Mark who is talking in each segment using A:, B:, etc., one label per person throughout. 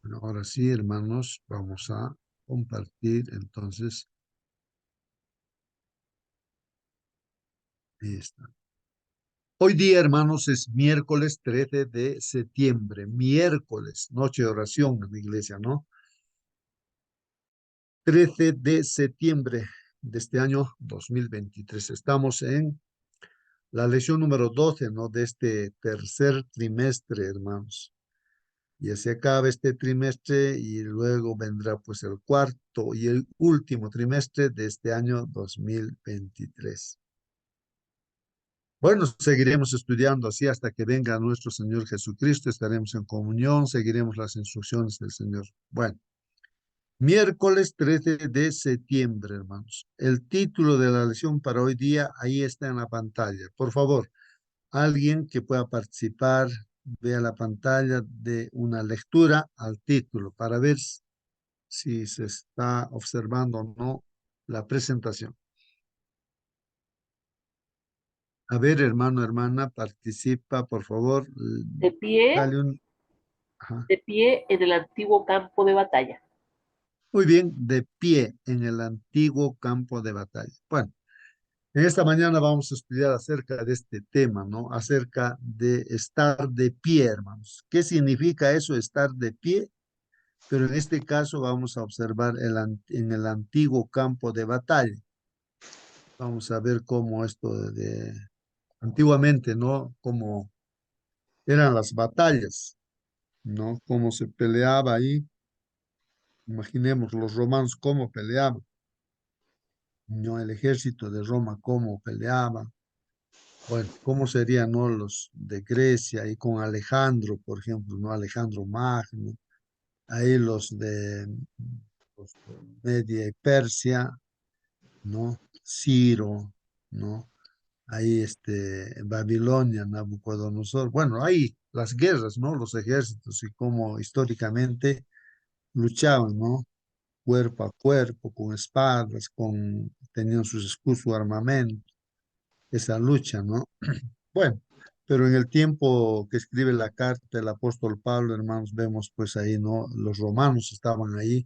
A: Bueno, ahora sí, hermanos, vamos a compartir entonces. Ahí está. Hoy día, hermanos, es miércoles 13 de septiembre, miércoles, noche de oración en la iglesia, ¿no? 13 de septiembre de este año 2023. Estamos en la lección número 12, ¿no? De este tercer trimestre, hermanos. Ya se acaba este trimestre y luego vendrá pues el cuarto y el último trimestre de este año 2023. Bueno, seguiremos estudiando así hasta que venga nuestro Señor Jesucristo, estaremos en comunión, seguiremos las instrucciones del Señor. Bueno, miércoles 13 de septiembre, hermanos. El título de la lección para hoy día, ahí está en la pantalla. Por favor, alguien que pueda participar, vea la pantalla de una lectura al título para ver si se está observando o no la presentación. A ver, hermano, hermana, participa, por favor.
B: De pie,
A: Dale un... Ajá.
B: de pie en el antiguo campo de batalla.
A: Muy bien, de pie en el antiguo campo de batalla. Bueno, en esta mañana vamos a estudiar acerca de este tema, ¿no? Acerca de estar de pie, hermanos. ¿Qué significa eso, estar de pie? Pero en este caso vamos a observar en el antiguo campo de batalla. Vamos a ver cómo esto antiguamente, ¿no? Cómo eran las batallas, ¿no? Cómo se peleaba ahí. Imaginemos los romanos cómo peleaban, ¿no? El ejército de Roma cómo peleaba. Bueno, ¿cómo serían, no? Los de Grecia y con Alejandro, por ejemplo, ¿no? Alejandro Magno. Ahí los de Media y Persia, ¿no? Ciro, ¿no? Ahí Babilonia, Nabucodonosor. Bueno, ahí las guerras, ¿no? Los ejércitos y cómo históricamente luchaban, ¿no? Cuerpo a cuerpo, con espadas, tenían sus escudos, su armamento, esa lucha, ¿no? Bueno, pero en el tiempo que escribe la carta el apóstol Pablo, hermanos, vemos pues ahí, ¿no? Los romanos estaban ahí,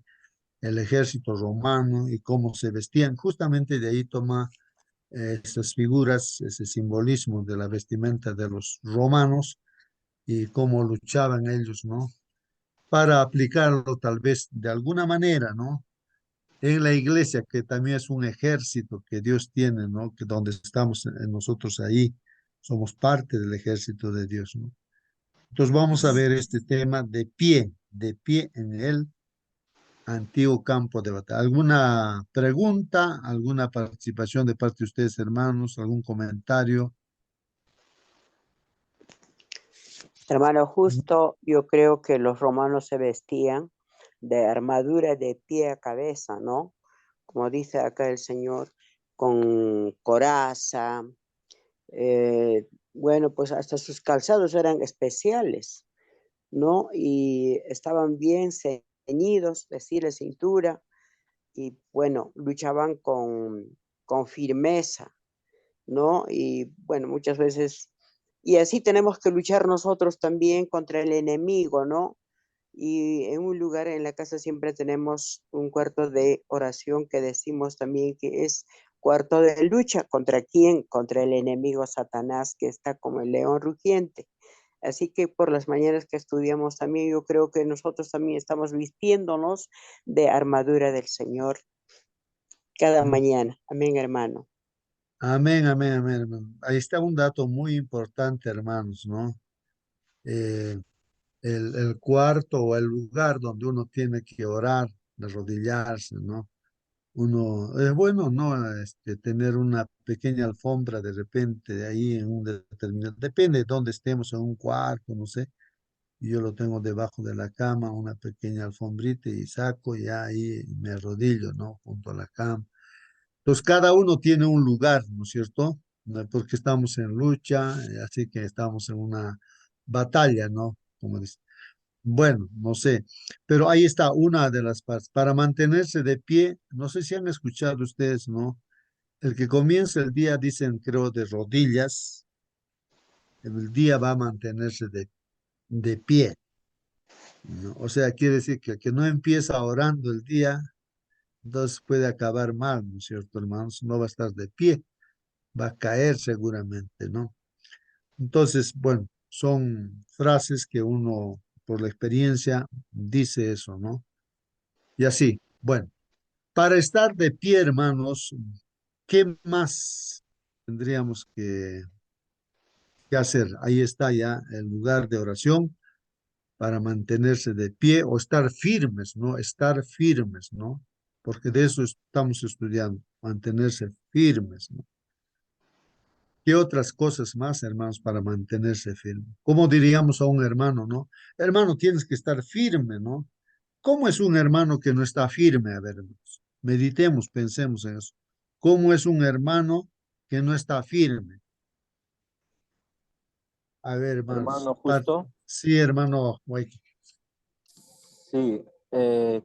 A: el ejército romano y cómo se vestían. Justamente de ahí toma esas figuras, ese simbolismo de la vestimenta de los romanos y cómo luchaban ellos, ¿no? Para aplicarlo tal vez de alguna manera, ¿no? En la iglesia, que también es un ejército que Dios tiene, ¿no? Que donde estamos nosotros ahí, somos parte del ejército de Dios, ¿no? Entonces vamos a ver este tema de pie en el antiguo campo de batalla. ¿Alguna pregunta, alguna participación de parte de ustedes, hermanos, algún comentario?
C: Hermano, justo yo creo que los romanos se vestían de armadura de pie a cabeza, ¿no? Como dice acá el Señor, con coraza. Bueno, pues hasta sus calzados eran especiales, ¿no? Y estaban bien ceñidos, decir, la cintura, y bueno, luchaban con firmeza, ¿no? Y bueno, muchas veces, y así tenemos que luchar nosotros también contra el enemigo, ¿no? Y en un lugar en la casa siempre tenemos un cuarto de oración que decimos también que es cuarto de lucha. ¿Contra quién? Contra el enemigo Satanás, que está como el león rugiente. Así que por las mañanas que estudiamos también, yo creo que nosotros también estamos vistiéndonos de armadura del Señor cada mañana. Amén, hermano.
A: Amén, amén, amén, hermano. Ahí está un dato muy importante, hermanos, ¿no? Eh, el cuarto o el lugar donde uno tiene que orar, de arrodillarse, ¿no? Uno, es bueno, ¿no? Tener una pequeña alfombra de repente de ahí en un determinado, depende de dónde estemos, en un cuarto, no sé. Y yo lo tengo debajo de la cama, una pequeña alfombrita y saco y ahí me arrodillo, ¿no? Junto a la cama. Entonces, cada uno tiene un lugar, ¿no es cierto? ¿No? Porque estamos en lucha, así que estamos en una batalla, ¿no? Como dice. Bueno, no sé, pero ahí está una de las partes. Para mantenerse de pie, no sé si han escuchado ustedes, ¿no? El que comienza el día, dicen, creo, de rodillas, el día va a mantenerse de pie, ¿no? O sea, quiere decir que el que no empieza orando el día, entonces puede acabar mal, ¿no es cierto, hermanos? No va a estar de pie, va a caer seguramente, ¿no? Entonces, bueno, son frases que uno, por la experiencia, dice eso, ¿no? Y así, bueno, para estar de pie, hermanos, ¿qué más tendríamos que hacer? Ahí está ya el lugar de oración para mantenerse de pie o estar firmes, ¿no? Estar firmes, ¿no? Porque de eso estamos estudiando, mantenerse firmes, ¿no? ¿Qué otras cosas más, hermanos, para mantenerse firme? ¿Cómo diríamos a un hermano, no? Hermano, tienes que estar firme, ¿no? ¿Cómo es un hermano que no está firme? A ver, hermanos, meditemos, pensemos en eso. ¿Cómo es un hermano que no está firme? A ver, hermanos.
D: Hermano, justo,
A: Sí, hermano, Waiki.
D: sí,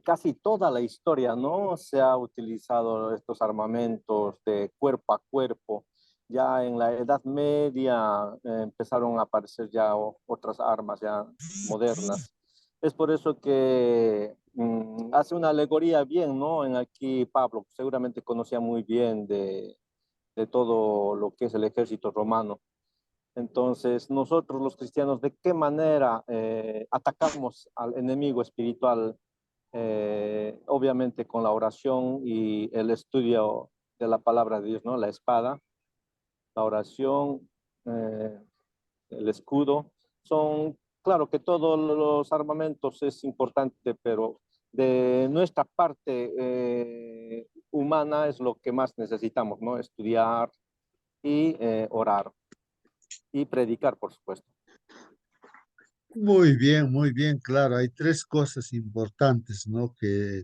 D: casi toda la historia, ¿no? Se ha utilizado estos armamentos de cuerpo a cuerpo. Ya en la Edad Media empezaron a aparecer ya otras armas ya modernas. Es por eso que hace una alegoría bien, ¿no? En aquí Pablo seguramente conocía muy bien de todo lo que es el ejército romano. Entonces, nosotros los cristianos, ¿de qué manera atacamos al enemigo espiritual? Obviamente con la oración y el estudio de la palabra de Dios, ¿no? La espada, la oración, eh, el escudo. Son, claro que todos los armamentos es importante, pero de nuestra parte humana es lo que más necesitamos, ¿no? Estudiar y orar y predicar, por supuesto.
A: Muy bien, claro. Hay tres cosas importantes, ¿no? Que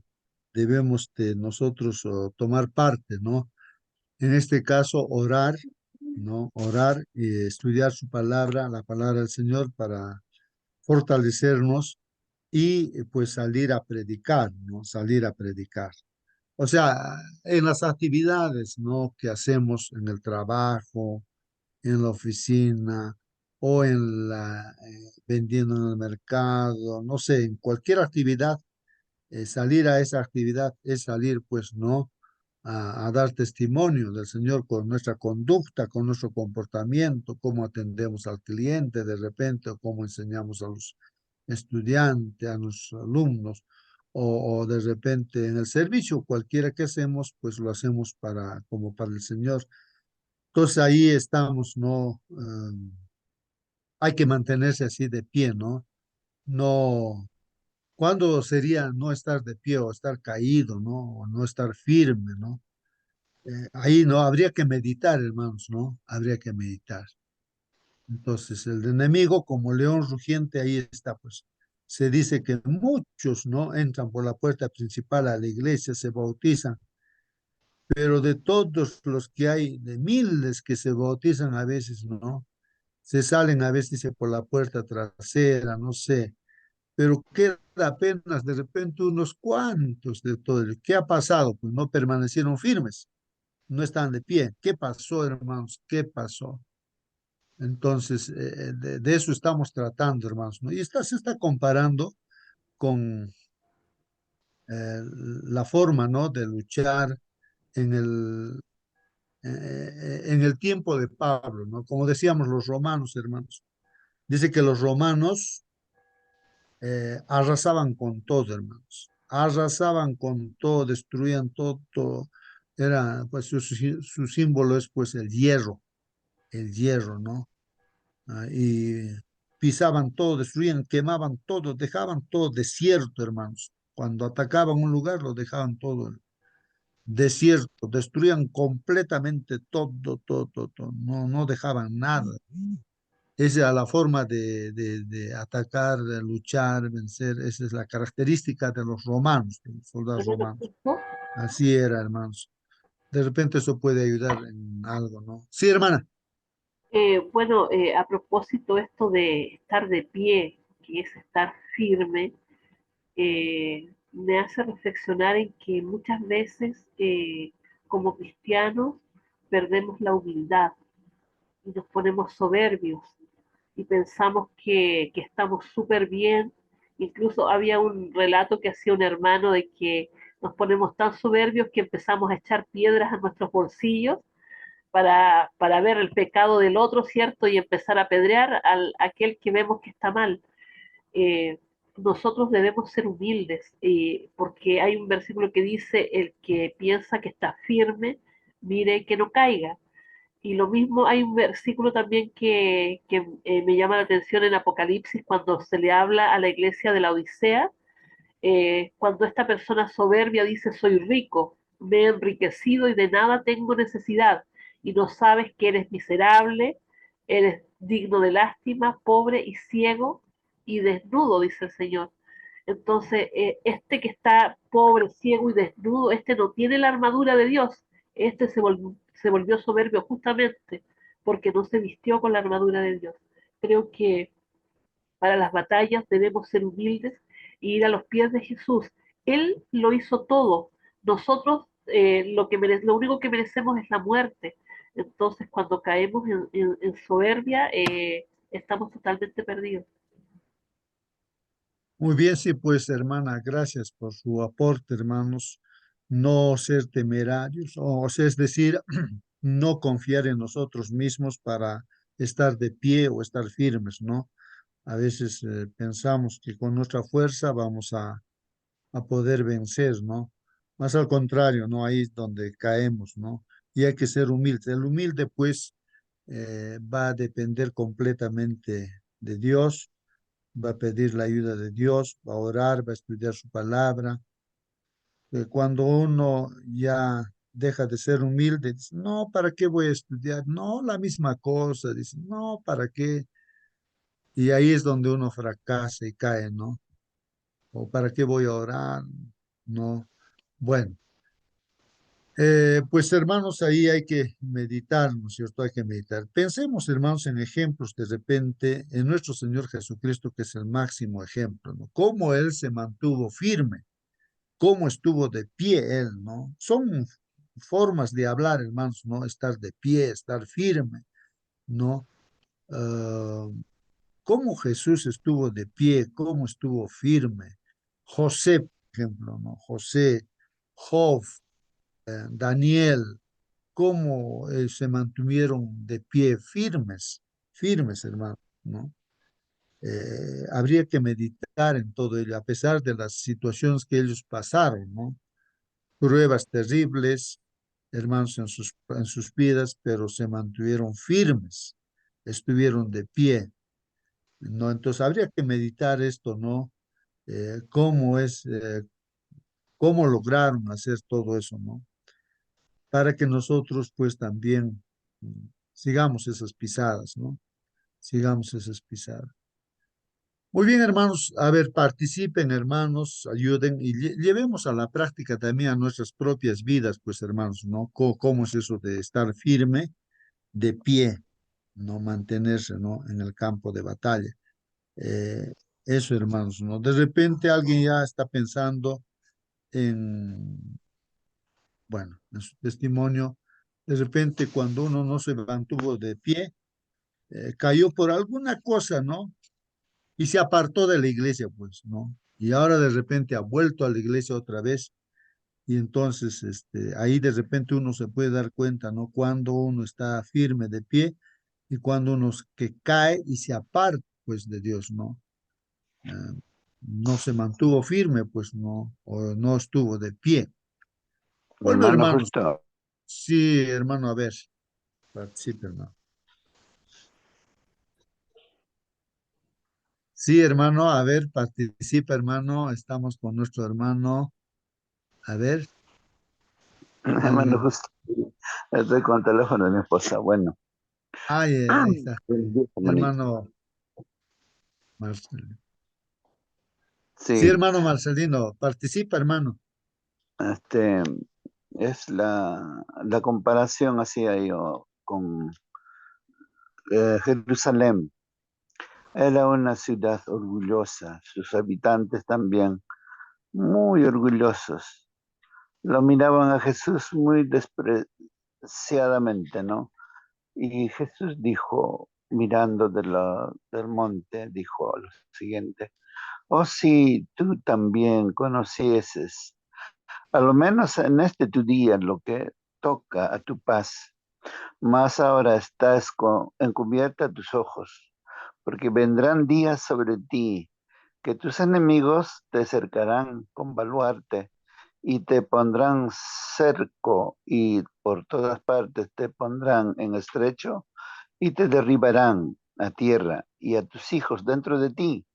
A: debemos de nosotros tomar parte, ¿no? En este caso, orar, ¿no? Orar y estudiar su palabra, la palabra del Señor para fortalecernos y pues salir a predicar, ¿no? Salir a predicar. O sea, en las actividades, ¿no? Que hacemos en el trabajo, en la oficina o vendiendo en el mercado, no sé, en cualquier actividad, salir a esa actividad es salir, pues, ¿no? A dar testimonio del Señor con nuestra conducta, con nuestro comportamiento, cómo atendemos al cliente de repente, o cómo enseñamos a los estudiantes, a los alumnos, o de repente en el servicio, cualquiera que hacemos, pues lo hacemos como para el Señor. Entonces ahí estamos, ¿no? Hay que mantenerse así de pie, ¿no? No, ¿cuándo sería no estar de pie o estar caído, ¿no? O no estar firme, ¿no? Ahí no, habría que meditar, hermanos, ¿no? Habría que meditar. Entonces, el enemigo, como león rugiente, ahí está, pues. Se dice que muchos, ¿no? Entran por la puerta principal a la iglesia, se bautizan, pero de todos los que hay, de miles que se bautizan a veces, ¿no? Se salen a veces dice, por la puerta trasera, no sé, pero queda apenas de repente unos cuantos de todo. ¿Qué ha pasado? Pues no permanecieron firmes, no están de pie. ¿Qué pasó, hermanos? ¿Qué pasó? Entonces, de eso estamos tratando, hermanos, ¿no? Y se está comparando con la forma, ¿no? De luchar en en el tiempo de Pablo, ¿no? Como decíamos los romanos, hermanos. Dice que los romanos arrasaban con todo, hermanos. Arrasaban con todo, destruían todo, todo. Era, pues su símbolo es pues el hierro, ¿no? Y pisaban todo, destruían, quemaban todo, dejaban todo desierto, hermanos. Cuando atacaban un lugar, lo dejaban todo desierto, destruían completamente todo, todo, todo, todo. No, no dejaban nada. Esa era la forma de atacar, de luchar, vencer. Esa es la característica de los romanos, de los soldados
B: Hermano
A: romanos.
B: Cristo,
A: Así era, hermanos. De repente eso puede ayudar en algo, ¿no? Sí, hermana.
B: bueno, a propósito esto de estar de pie, que es estar firme, me hace reflexionar en que muchas veces como cristianos perdemos la humildad y nos ponemos soberbios y pensamos que estamos súper bien. Incluso había un relato que hacía un hermano de que nos ponemos tan soberbios que empezamos a echar piedras a nuestros bolsillos para ver el pecado del otro, ¿cierto? Y empezar a apedrear a aquel que vemos que está mal. Eh, Nosotros debemos ser humildes, porque hay un versículo que dice, el que piensa que está firme, mire que no caiga. Y lo mismo, hay un versículo también que me llama la atención en Apocalipsis, cuando se le habla a la iglesia de la Odisea, cuando esta persona soberbia dice, soy rico, me he enriquecido y de nada tengo necesidad, y no sabes que eres miserable, eres digno de lástima, pobre y ciego y desnudo, dice el Señor. Entonces, este que está pobre, ciego y desnudo, este no tiene la armadura de Dios, este se volvió soberbio justamente porque no se vistió con la armadura de Dios. Creo que para las batallas debemos ser humildes e ir a los pies de Jesús. Él lo hizo todo. Nosotros lo único que merecemos es la muerte. Entonces, cuando caemos en soberbia, estamos totalmente perdidos.
A: Muy bien, sí, pues hermana, gracias por su aporte, hermanos. No ser temerarios, o sea, es decir, no confiar en nosotros mismos para estar de pie o estar firmes, ¿no? A veces pensamos que con nuestra fuerza vamos a poder vencer, ¿no? Más al contrario, ¿no? Ahí es donde caemos, ¿no? Y hay que ser humilde. El humilde, pues, va a depender completamente de Dios, va a pedir la ayuda de Dios, va a orar, va a estudiar su palabra. Cuando uno ya deja de ser humilde, dice, no, ¿para qué voy a estudiar? No, la misma cosa, dice, no, ¿para qué? Y ahí es donde uno fracasa y cae, ¿no? ¿O para qué voy a orar? No. Bueno, pues hermanos, ahí hay que meditar, ¿no es cierto? Hay que meditar. Pensemos, hermanos, en ejemplos de repente, en nuestro Señor Jesucristo, que es el máximo ejemplo, ¿no? Cómo Él se mantuvo firme, cómo estuvo de pie Él, ¿no? Son formas de hablar, hermanos, ¿no? Estar de pie, estar firme, ¿no? Ah, cómo Jesús estuvo de pie, cómo estuvo firme. José, por ejemplo, ¿no? José, Job, Daniel, cómo se mantuvieron de pie firmes, firmes, hermano, ¿no? Habría que meditar en todo ello, a pesar de las situaciones que ellos pasaron, ¿no? Pruebas terribles, hermanos, en sus vidas, pero se mantuvieron firmes, estuvieron de pie, ¿no? Entonces habría que meditar esto, ¿no? Cómo es, cómo lograron hacer todo eso, ¿no? Para que nosotros pues también sigamos esas pisadas, ¿no? Sigamos esas pisadas. Muy bien, hermanos, a ver, participen, hermanos, ayuden y llevemos a la práctica también a nuestras propias vidas, pues, hermanos, ¿no? ¿Cómo es eso de estar firme, de pie, no mantenerse, ¿no? En el campo de batalla. Eh, Eso, hermanos, ¿no? De repente alguien ya está pensando en, bueno, en su testimonio, de repente cuando uno no se mantuvo de pie, cayó por alguna cosa, ¿no? Y se apartó de la iglesia, pues, ¿no? Y ahora de repente ha vuelto a la iglesia otra vez y entonces ahí de repente uno se puede dar cuenta, ¿no? Cuando uno está firme de pie y cuando uno que cae y se aparta, pues, de Dios, ¿no? Eh, no se mantuvo firme, pues, no, o no estuvo de pie. Bueno,
E: Hermano
A: hermanos,
E: Justo,
A: sí, hermano, a ver, participe, hermano. Sí, hermano, a ver, participa, hermano, estamos con nuestro hermano, a ver,
E: hermano
A: alguien.
E: Justo, estoy con el teléfono de mi esposa. Bueno,
A: Ay, ahí está.
E: buenos días, hermanito.
A: Hermano Marcelino. Sí,
E: Sí,
A: hermano Marcelino, participa, hermano.
E: este es la comparación hacía yo con Jerusalén. Era una ciudad orgullosa, sus habitantes también muy orgullosos. Lo miraban a Jesús muy demasiadamente, ¿no? Y Jesús dijo, mirando del monte, dijo lo siguiente: oh, si tú también conocieses, a lo menos en este tu día, lo que toca a tu paz, más ahora estás encubierta tus ojos, porque vendrán días sobre ti que tus enemigos te cercarán con baluarte y te pondrán cerco y por todas partes te pondrán en estrecho y te derribarán a tierra y a tus hijos dentro de ti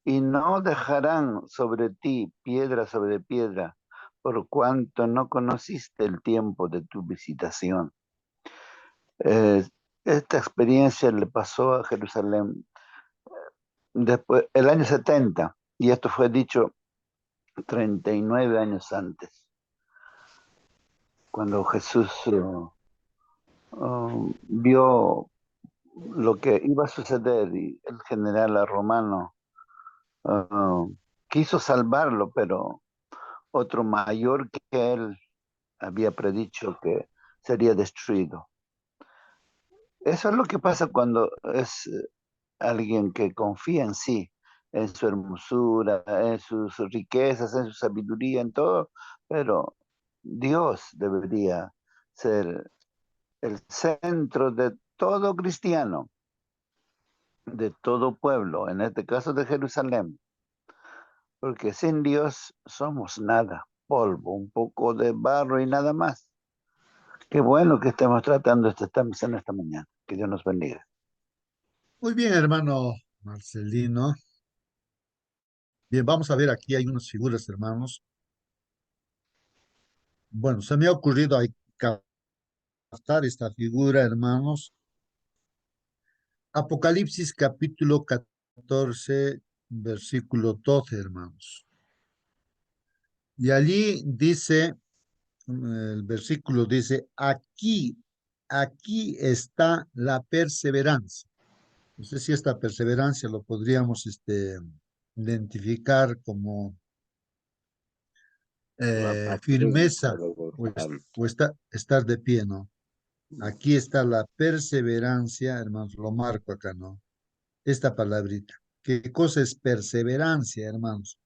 E: y no dejarán sobre ti piedra sobre piedra, por cuanto no conociste el tiempo de tu visitación. Eh, Esta experiencia le pasó a Jerusalén después, el año 70, y esto fue dicho 39 años antes, cuando Jesús vio lo que iba a suceder y el general romano quiso salvarlo, pero otro mayor que él había predicho que sería destruido. Eso es lo que pasa cuando es alguien que confía en sí, en su hermosura, en sus riquezas, en su sabiduría, en todo, pero Dios debería ser el centro de todo cristiano, de todo pueblo, en este caso de Jerusalén, porque sin Dios somos nada, polvo, un poco de barro y nada más. Qué bueno que estemos tratando este tema en esta mañana. Que Dios nos bendiga.
A: Muy bien, hermano Marcelino. Bien, vamos a ver, aquí hay unas figuras, hermanos. Bueno, se me ha ocurrido ahí captar esta figura, hermanos. Apocalipsis capítulo 14, versículo 12, hermanos. Y allí dice, el versículo dice, aquí está la perseverancia. No sé si esta perseverancia lo podríamos identificar como
F: La paciencia
A: firmeza
F: de los santos.
A: o estar de pie, ¿no? Aquí está la perseverancia, hermanos, lo marco acá, ¿no? Esta palabrita. ¿Qué cosa es perseverancia, hermanos?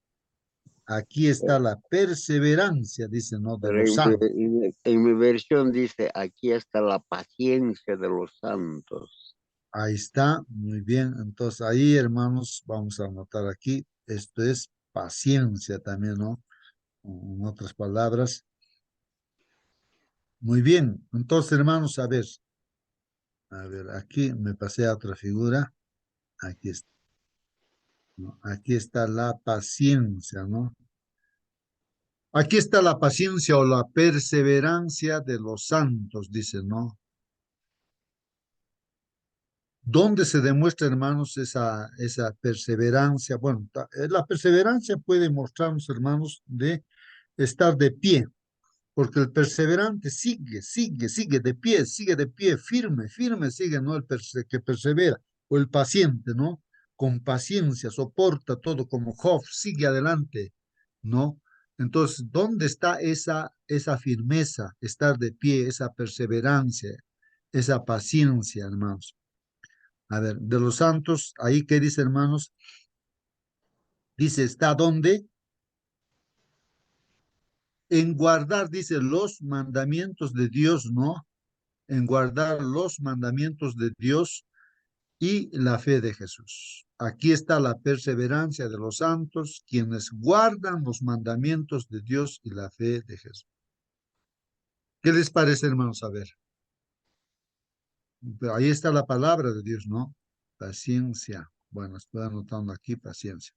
A: Aquí está la perseverancia, dice, ¿no? De
F: Pero
A: los santos.
F: en mi versión dice, aquí está la paciencia de los santos.
A: Ahí está, muy bien. Entonces ahí, hermanos, vamos a anotar aquí. Esto es paciencia también, ¿no? En otras palabras. Muy bien. Entonces, hermanos, a ver, aquí me pasé a otra figura. Aquí está, ¿no? Aquí está la paciencia, ¿no? Aquí está la paciencia o la perseverancia de los santos, dice, ¿no? ¿Dónde se demuestra, hermanos, esa perseverancia? Bueno, la perseverancia puede mostrarnos, hermanos, de estar de pie, porque el perseverante sigue de pie, firme, firme sigue, ¿no? Que persevera, o el paciente, ¿no? Con paciencia, soporta todo como Job, sigue adelante, ¿no? Entonces, ¿dónde está esa firmeza, estar de pie, esa perseverancia, esa paciencia, hermanos? A ver, de los santos, ahí qué dice, hermanos, dice, ¿está dónde? En guardar, dice, los mandamientos de Dios, ¿no? En guardar los mandamientos de Dios y la fe de Jesús. Aquí está la perseverancia de los santos, quienes guardan los mandamientos de Dios y la fe de Jesús. ¿Qué les parece, hermanos? A ver, pero ahí está la palabra de Dios, ¿no? Paciencia. Bueno, estoy anotando aquí paciencia.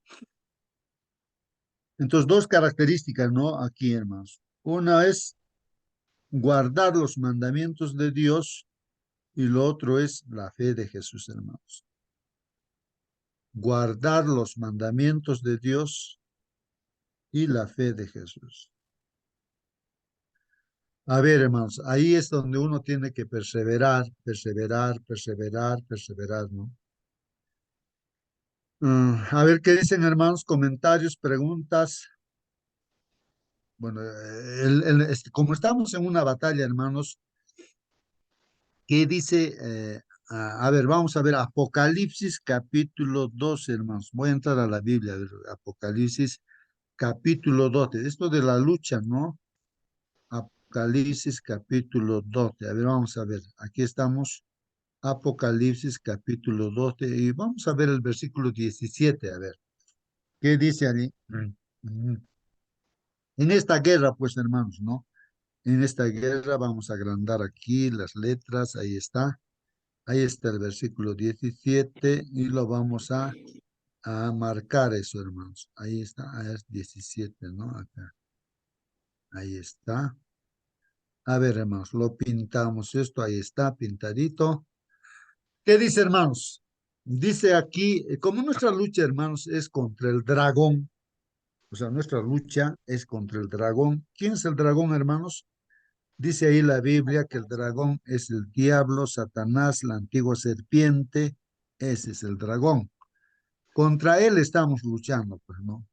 A: Entonces, dos características, ¿no? Aquí, hermanos. Una es guardar los mandamientos de Dios y lo otro es la fe de Jesús, hermanos. Guardar los mandamientos de Dios y la fe de Jesús. A ver, hermanos, ahí es donde uno tiene que perseverar, perseverar, perseverar, perseverar, ¿no? A ver qué dicen, hermanos, comentarios, preguntas. Bueno, como estamos en una batalla, hermanos, ¿Qué dice? A ver, vamos a ver Apocalipsis capítulo 12, hermanos. Voy a entrar a la Biblia, a ver, Apocalipsis capítulo 12. Esto de la lucha, ¿no? Apocalipsis capítulo 12. A ver, vamos a ver. Aquí estamos. Apocalipsis capítulo 12 y vamos a ver el versículo 17. A ver, ¿qué dice ahí? Mm. En esta guerra, pues, hermanos, ¿no? En esta guerra vamos a agrandar aquí las letras. Ahí está. Ahí está el versículo 17 y lo vamos a marcar eso, hermanos. Ahí está, ahí es 17, ¿no? Acá. Ahí está. A ver, hermanos, lo pintamos esto, ahí está, pintadito. ¿Qué dice, hermanos? Dice aquí, como nuestra lucha, hermanos, es contra el dragón, o sea, nuestra lucha es contra el dragón. ¿Quién es el dragón, hermanos? Dice ahí la Biblia que el dragón es el diablo, Satanás, la antigua serpiente, ese es el dragón. Contra él estamos luchando, pues, ¿no?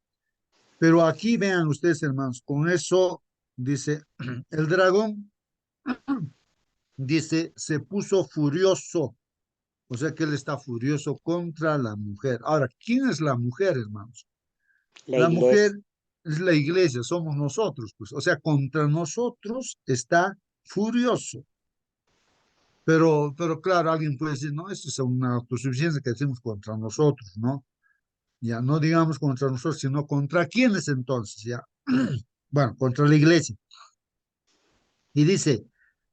A: Pero aquí vean ustedes, hermanos, con eso dice, el dragón, dice, se puso furioso, o sea que él está furioso contra la mujer. Ahora, ¿quién es la mujer, hermanos?
C: La
A: La mujer
C: iglesia.
A: es la iglesia, somos nosotros, pues, o sea, contra nosotros está furioso. Pero claro, alguien puede decir, no, esto es una autosuficiencia que hacemos contra nosotros, ¿no? Ya no digamos contra nosotros, sino contra quiénes entonces, ya. Bueno, contra la iglesia. Y dice,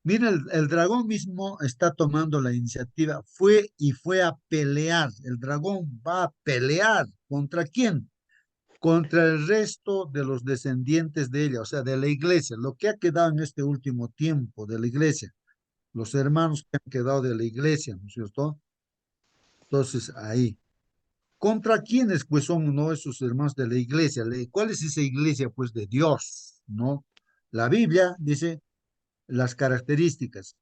A: mira, el dragón mismo está tomando la iniciativa, fue a pelear, el dragón va a pelear, ¿contra quién? Contra el resto de los descendientes de ella, o sea, de la iglesia, lo que ha quedado en este último tiempo de la iglesia, los hermanos que han quedado de la iglesia, ¿no es cierto? Entonces, ahí. ¿Contra quiénes, pues, son, no, esos hermanos de la iglesia? ¿Cuál es esa iglesia, pues, de Dios, no? La Biblia dice las características.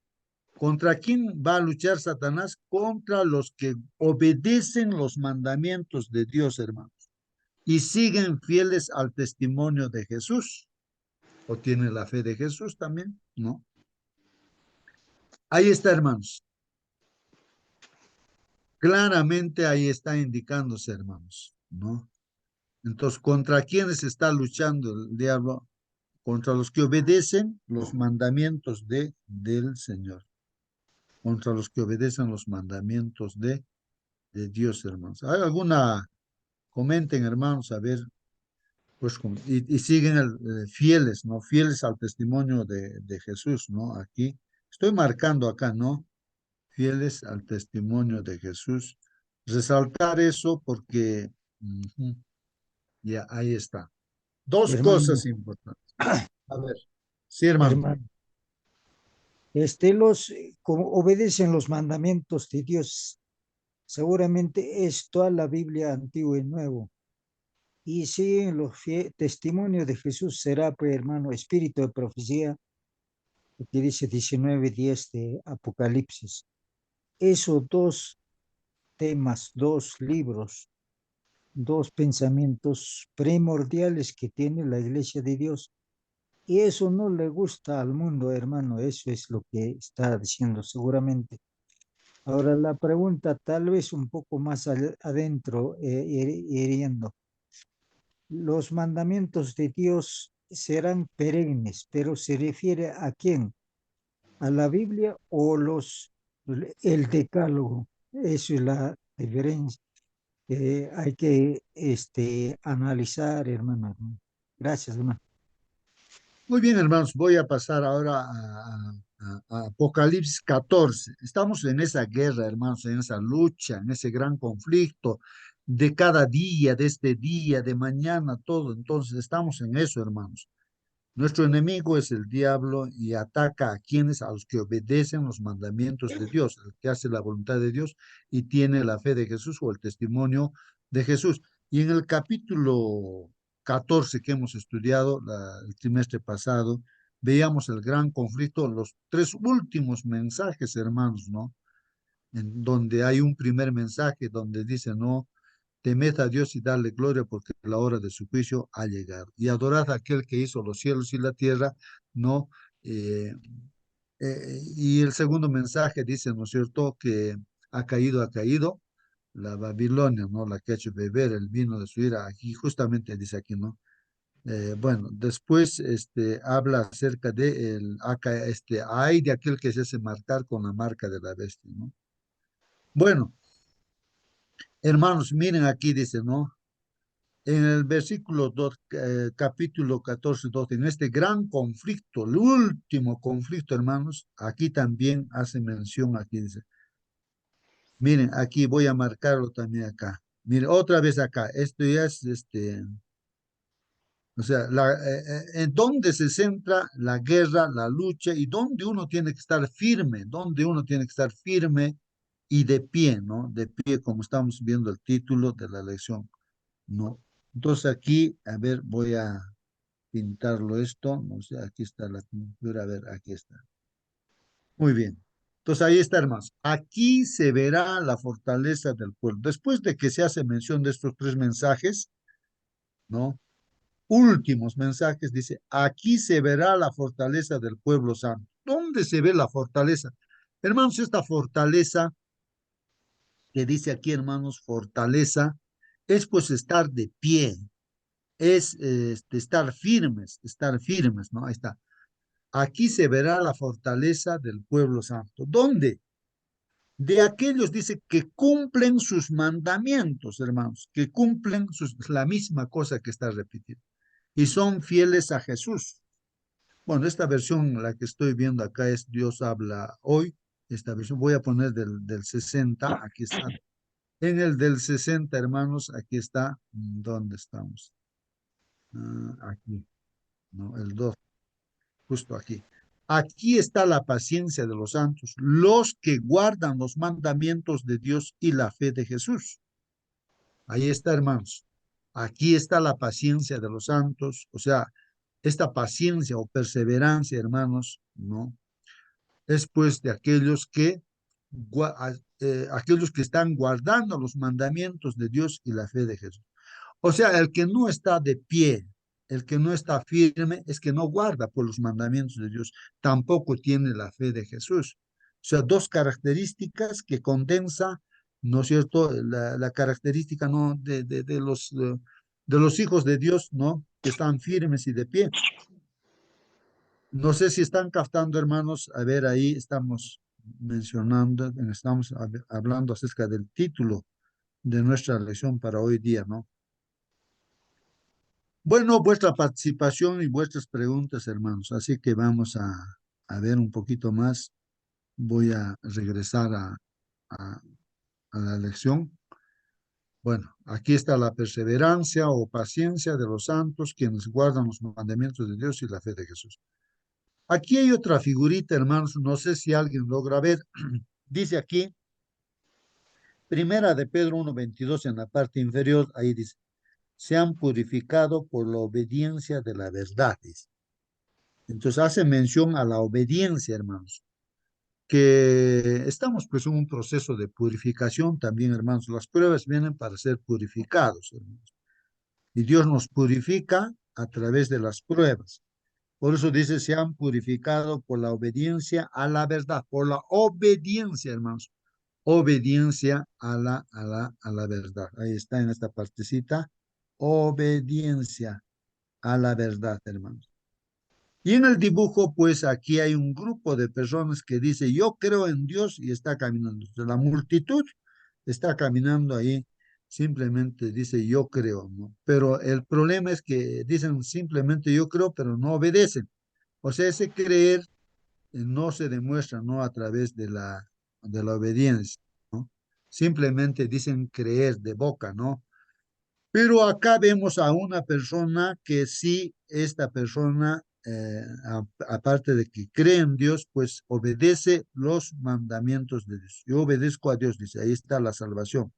A: ¿Contra quién va a luchar Satanás? Contra los que obedecen los mandamientos de Dios, hermanos, y siguen fieles al testimonio de Jesús, o tienen la fe de Jesús también, ¿no? Ahí está, hermanos. Claramente ahí está indicándose, hermanos, ¿no? Entonces, ¿contra quiénes está luchando el diablo? Contra los que obedecen los mandamientos del Señor, contra los que obedecen los mandamientos de Dios, hermanos. ¿Hay alguna? Comenten, hermanos, a ver, pues, y siguen fieles, ¿no? Fieles al testimonio de Jesús, ¿no? Aquí, estoy marcando acá, ¿no? Fieles al testimonio de Jesús. Resaltar eso porque, ya, ahí está. Dos
G: Hermano,
A: cosas importantes. A ver, sí, hermano.
G: hermano, como obedecen los mandamientos de Dios, seguramente es toda la Biblia Antiguo y Nuevo. Y siguen los testimonios de Jesús, será, pues, hermano, espíritu de profecía, que dice 19:10 de Apocalipsis. Esos dos temas, dos libros, dos pensamientos primordiales que tiene la Iglesia de Dios. Y eso no le gusta al mundo, hermano, eso es lo que está diciendo seguramente. Ahora la pregunta tal vez un poco más adentro, hiriendo. Los mandamientos de Dios serán perennes, pero ¿se refiere a quién? ¿A la Biblia o el decálogo? Eso es la diferencia. Hay que analizar, hermano. Gracias, hermano.
A: Muy bien, hermanos, voy a pasar ahora a Apocalipsis 14. Estamos en esa guerra, hermanos, en esa lucha, en ese gran conflicto de cada día, de este día, de mañana, todo. Entonces, estamos en eso, hermanos. Nuestro enemigo es el diablo y ataca a quienes, a los que obedecen los mandamientos de Dios, el que hace la voluntad de Dios y tiene la fe de Jesús o el testimonio de Jesús. Y en el capítulo 14 que hemos estudiado el trimestre pasado, veíamos el gran conflicto, los tres últimos mensajes, hermanos, ¿no? En donde hay un primer mensaje donde dice, no, temed a Dios y darle gloria porque la hora de su juicio ha llegado. Y adorad a aquel que hizo los cielos y la tierra, no, eh, Y el segundo mensaje dice, ¿no es cierto?, que ha caído la Babilonia, ¿no? La que ha hecho beber el vino de su ira. Aquí justamente dice aquí, ¿no? Bueno, después habla acerca de ay de aquel que se hace marcar con la marca de la bestia, ¿no? Bueno, hermanos, miren aquí dice, ¿no? En el versículo 2, capítulo 14, 12, en este gran conflicto, el último conflicto, hermanos, aquí también hace mención, aquí dice, miren, aquí voy a marcarlo también acá. Miren, otra vez acá, esto ya es, o sea, en dónde se centra la guerra, la lucha y dónde uno tiene que estar firme, dónde uno tiene que estar firme y de pie, ¿no? De pie, como estamos viendo el título de la lección, ¿no? Entonces aquí, a ver, voy a pintarlo esto, no sé, aquí está la pintura, a ver, aquí está. Muy bien. Entonces ahí está, hermanos. Aquí se verá la fortaleza del pueblo. Después de que se hace mención de estos tres mensajes, ¿no? Últimos mensajes, dice, aquí se verá la fortaleza del pueblo santo. ¿Dónde se ve la fortaleza? Hermanos, esta fortaleza que dice aquí, hermanos, fortaleza, es pues estar de pie, es estar firmes, ¿no? Ahí está. Aquí se verá la fortaleza del pueblo santo. ¿Dónde? De aquellos, dice, que cumplen sus mandamientos, hermanos, que cumplen la misma cosa que está repitiendo, y son fieles a Jesús. Bueno, esta versión, la que estoy viendo acá es Dios habla hoy. Esta versión voy a poner del 60, aquí está. En el del 60, hermanos, aquí está. ¿Dónde estamos? Aquí, ¿no? El 2, justo aquí. Aquí está la paciencia de los santos, los que guardan los mandamientos de Dios y la fe de Jesús. Ahí está, hermanos. Aquí está la paciencia de los santos, o sea, esta paciencia o perseverancia, hermanos, ¿no? Es pues de aquellos que están guardando los mandamientos de Dios y la fe de Jesús. O sea, el que no está de pie, el que no está firme, es que no guarda por los mandamientos de Dios, tampoco tiene la fe de Jesús. O sea, dos características que condensa, ¿no es cierto?, la característica, ¿no?, de los hijos de Dios, ¿no?, que están firmes y de pie. No sé si están captando, hermanos. A ver, ahí estamos mencionando, estamos hablando acerca del título de nuestra lección para hoy día, ¿no? Bueno, vuestra participación y vuestras preguntas, hermanos. Así que vamos a ver un poquito más. Voy a regresar a, a la lección. Bueno, aquí está la perseverancia o paciencia de los santos, quienes guardan los mandamientos de Dios y la fe de Jesús. Aquí hay otra figurita, hermanos, no sé si alguien logra ver. Dice aquí, Primera de Pedro 1:22 en la parte inferior, ahí dice, se han purificado por la obediencia de la verdad, dice. Entonces hace mención a la obediencia, hermanos, que estamos pues en un proceso de purificación también, hermanos. Las pruebas vienen para ser purificados, hermanos. Y Dios nos purifica a través de las pruebas. Por eso dice, se han purificado por la obediencia a la verdad, por la obediencia, hermanos. Obediencia a la verdad. Ahí está en esta partecita. Obediencia a la verdad, hermanos. Y en el dibujo, pues aquí hay un grupo de personas que dice, yo creo en Dios y está caminando. La multitud está caminando ahí, simplemente dice, yo creo, ¿no? Pero el problema es que dicen simplemente yo creo, pero no obedecen. O sea, ese creer no se demuestra, ¿no?, a través de la obediencia, ¿no? Simplemente dicen creer de boca, ¿no? Pero acá vemos a una persona que sí, esta persona, aparte de que cree en Dios, pues obedece los mandamientos de Dios. Yo obedezco a Dios, dice, ahí está la salvación.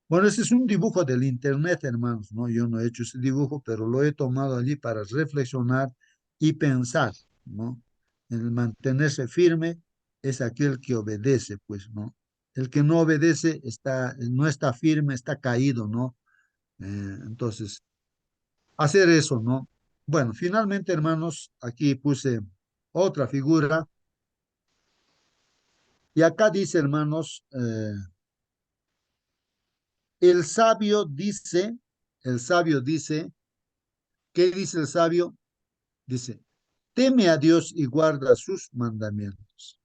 A: Bueno, ese es un dibujo del internet, hermanos, ¿no? Yo no he hecho ese dibujo, pero lo he tomado allí para reflexionar y pensar, ¿no? El mantenerse firme es aquel que obedece, pues, ¿no? El que no obedece no está firme, está caído, ¿no? Entonces, hacer eso, ¿no? Bueno, finalmente, hermanos, aquí puse otra figura Y acá dice, hermanos, el sabio dice, el sabio dice, ¿qué dice el sabio? Dice, teme a Dios y guarda sus mandamientos,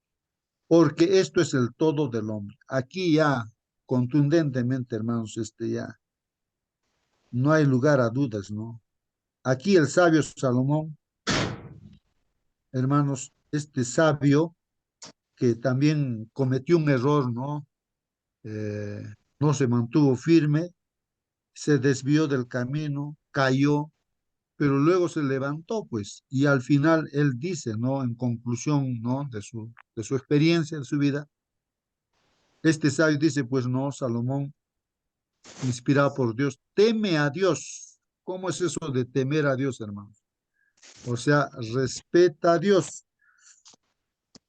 A: porque esto es el todo del hombre. Aquí ya, contundentemente, hermanos, ya no hay lugar a dudas, ¿no? Aquí el sabio Salomón, hermanos, este sabio que también cometió un error, ¿no? Eh, no se mantuvo firme, se desvió del camino, cayó, pero luego se levantó, pues, y al final él dice, ¿no? En conclusión, ¿no? De su experiencia, de su vida, este sabio dice, pues no, Salomón, inspirado por Dios, teme a Dios. ¿Cómo es eso de temer a Dios, hermanos? O sea, respeta a Dios,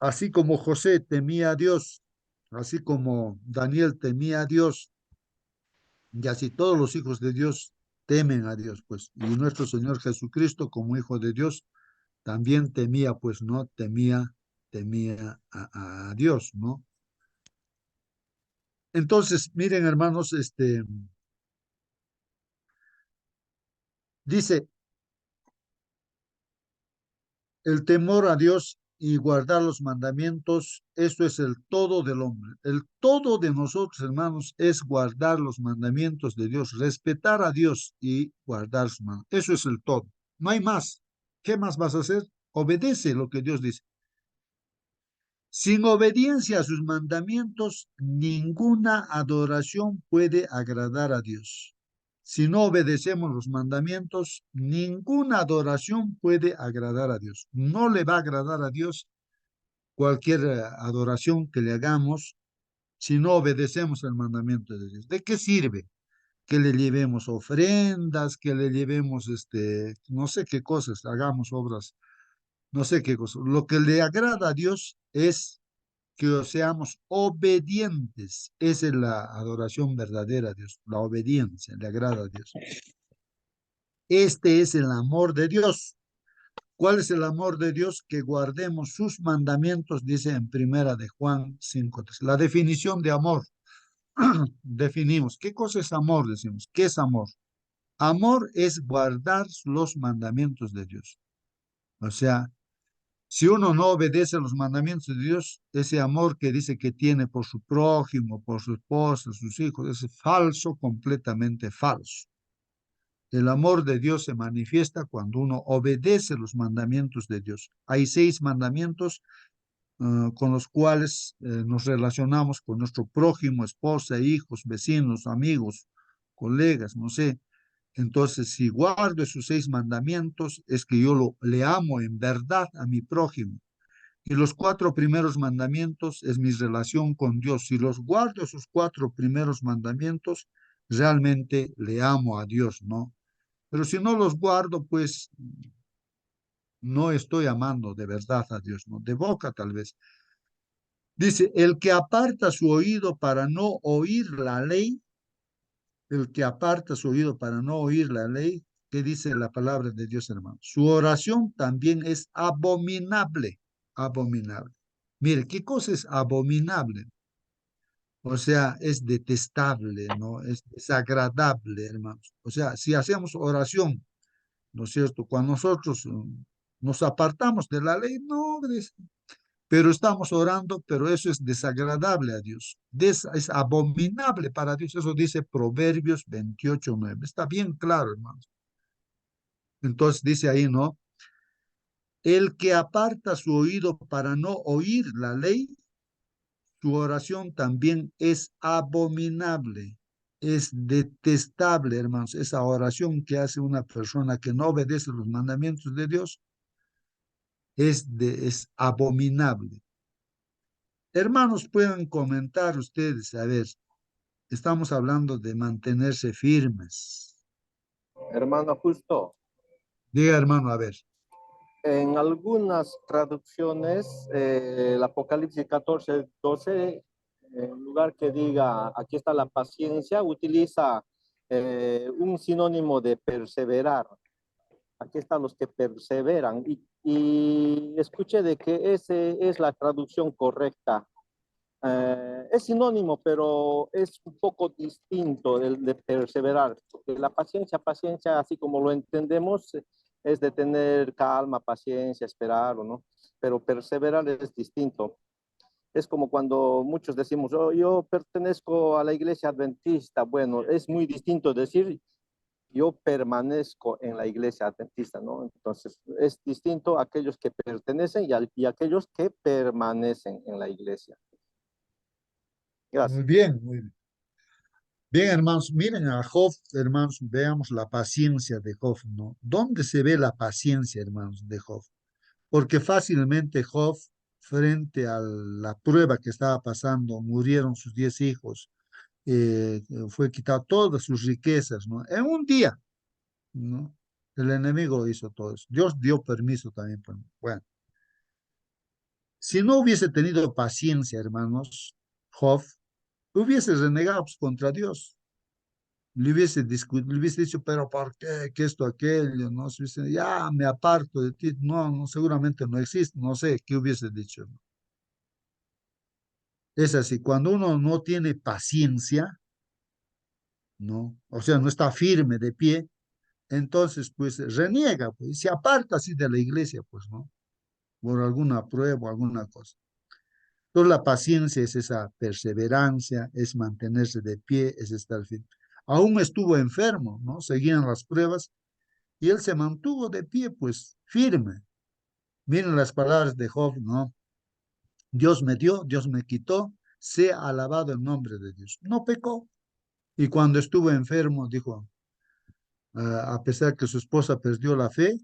A: así como José temía a Dios, así como Daniel temía a Dios, y así todos los hijos de Dios temen a Dios, pues, y nuestro Señor Jesucristo como hijo de Dios también temía, pues, ¿no? Temía a Dios, ¿no? Entonces, miren, hermanos, dice, el temor a Dios y guardar los mandamientos, esto es el todo del hombre. El todo de nosotros, hermanos, es guardar los mandamientos de Dios, respetar a Dios y guardar sus mandamientos. Eso es el todo. No hay más. ¿Qué más vas a hacer? Obedece lo que Dios dice. Sin obediencia a sus mandamientos, ninguna adoración puede agradar a Dios. Si no obedecemos los mandamientos, ninguna adoración puede agradar a Dios. No le va a agradar a Dios cualquier adoración que le hagamos si no obedecemos el mandamiento de Dios. ¿De qué sirve? Que le llevemos ofrendas, que le llevemos, no sé qué cosas, hagamos obras, no sé qué cosas. Lo que le agrada a Dios es que seamos obedientes. Esa es la adoración verdadera a Dios, la obediencia, le agrada a Dios. Este es el amor de Dios. ¿Cuál es el amor de Dios? Que guardemos sus mandamientos, dice en primera de Juan 5:3. La definición de amor. Definimos. ¿Qué cosa es amor? Decimos. ¿Qué es amor? Amor es guardar los mandamientos de Dios. O sea, si uno no obedece a los mandamientos de Dios, ese amor que dice que tiene por su prójimo, por su esposa, sus hijos, es falso, completamente falso. El amor de Dios se manifiesta cuando uno obedece los mandamientos de Dios. Hay 6 mandamientos con los cuales nos relacionamos con nuestro prójimo, esposa, hijos, vecinos, amigos, colegas, no sé. Entonces, si guardo esos 6 mandamientos, es que yo le amo en verdad a mi prójimo. Y los 4 primeros mandamientos es mi relación con Dios. Si los guardo esos 4 primeros mandamientos, realmente le amo a Dios, ¿no? Pero si no los guardo, pues no estoy amando de verdad a Dios, ¿no? De boca tal vez. Dice, el que aparta su oído para no oír la ley, el que aparta su oído para no oír la ley, ¿qué dice la palabra de Dios, hermano? Su oración también es abominable, abominable. Mire, ¿qué cosa es abominable? O sea, es detestable, ¿no? Es desagradable, hermanos. O sea, si hacemos oración, ¿no es cierto? Cuando nosotros nos apartamos de la ley, no, pero estamos orando, pero eso es desagradable a Dios. Es abominable para Dios. Eso dice Proverbios 28:9. Está bien claro, hermanos. Entonces dice ahí, ¿no? El que aparta su oído para no oír la ley, su oración también es abominable, es detestable, hermanos. Esa oración que hace una persona que no obedece los mandamientos de Dios es abominable. Hermanos, pueden comentar ustedes, a ver, estamos hablando de mantenerse firmes.
D: Hermano, justo.
A: Diga, hermano, a ver.
D: En algunas traducciones, el Apocalipsis 14:12, en lugar que diga aquí está la paciencia, utiliza un sinónimo de perseverar. Aquí están los que perseveran. Y escuché de que esa es la traducción correcta. Es sinónimo, pero es un poco distinto el de perseverar, porque la paciencia, así como lo entendemos, es de tener calma, paciencia, esperar o no, pero perseverar es distinto. Es como cuando muchos decimos, yo pertenezco a la iglesia adventista. Bueno, es muy distinto decir, yo permanezco en la iglesia adventista, ¿no? Entonces, es distinto a aquellos que pertenecen y aquellos que permanecen en la iglesia.
A: Muy
D: Gracias.
A: bien, muy bien. Bien, hermanos, miren a Job, hermanos, veamos la paciencia de Job, ¿no? ¿Dónde se ve la paciencia, hermanos, de Job? Porque fácilmente Job, frente a la prueba que estaba pasando, murieron sus 10 hijos, fue quitado todas sus riquezas, ¿no? En un día, ¿no? El enemigo hizo todo eso. Dios dio permiso también. Bueno, si no hubiese tenido paciencia, hermanos, Job hubiese renegado pues, contra Dios. Le hubiese dicho, pero ¿por qué? ¿Qué esto, aquello? No, se hubiese, ya me aparto de ti. No, no, seguramente no existe. No sé qué hubiese dicho. ¿No? Es así, cuando uno no tiene paciencia, ¿no? O sea, no está firme de pie, entonces pues reniega, pues, y se aparta así de la iglesia, pues, ¿no? Por alguna prueba, alguna cosa. Entonces la paciencia es esa perseverancia, es mantenerse de pie, es estar firme. Aún estuvo enfermo, ¿no? Seguían las pruebas y él se mantuvo de pie, pues firme. Miren las palabras de Job, ¿no? Dios me dio, Dios me quitó, sea alabado el nombre de Dios. No pecó. Y cuando estuvo enfermo, dijo, a pesar que su esposa perdió la fe,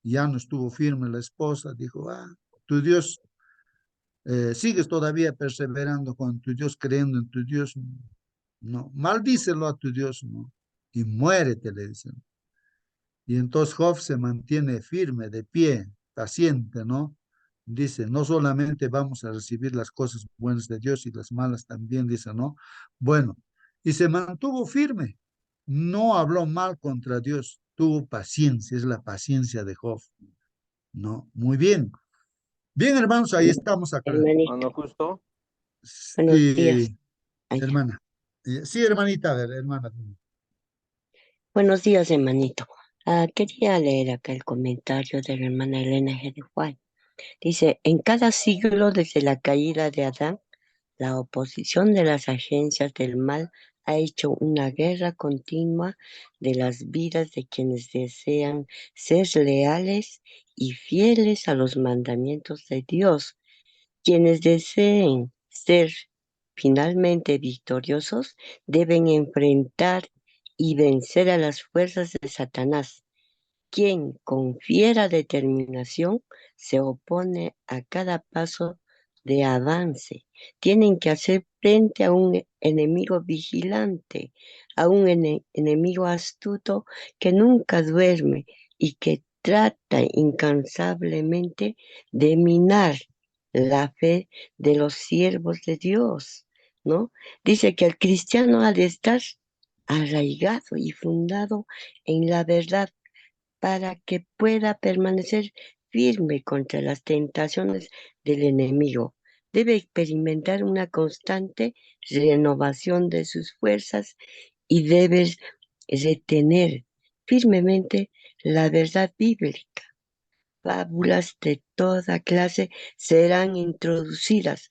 A: ya no estuvo firme la esposa, dijo, tu Dios, sigues todavía perseverando con tu Dios, creyendo en tu Dios, no, maldícelo a tu Dios, ¿no? Y muérete, le dicen. Y entonces Job se mantiene firme, de pie, paciente, ¿no? Dice, no solamente vamos a recibir las cosas buenas de Dios y las malas también, dice, ¿no? Bueno, y se mantuvo firme, no habló mal contra Dios, tuvo paciencia, es la paciencia de Job, ¿no? Muy bien. Bien, hermanos, ahí estamos acá.
F: Hermanito,
D: Mano justo.
F: buenos días.
A: Sí,
F: Ay,
A: hermana. Sí, hermanita, a ver, hermana.
F: buenos días, hermanito. Quería leer acá el comentario de la hermana Elena G. de Juan. Dice, en cada siglo desde la caída de Adán, la oposición de las agencias del mal ha hecho una guerra continua de las vidas de quienes desean ser leales y fieles a los mandamientos de Dios. Quienes deseen ser finalmente victoriosos deben enfrentar y vencer a las fuerzas de Satanás, quien con fiera determinación se opone a cada paso de avance. Tienen que hacer frente a un enemigo vigilante, a un enemigo astuto que nunca duerme y que trata incansablemente de minar la fe de los siervos de Dios, ¿no? Dice que el cristiano ha de estar arraigado y fundado en la verdad para que pueda permanecer firme contra las tentaciones del enemigo. Debe experimentar una constante renovación de sus fuerzas y debe retener firmemente la verdad bíblica. Fábulas de toda clase serán introducidas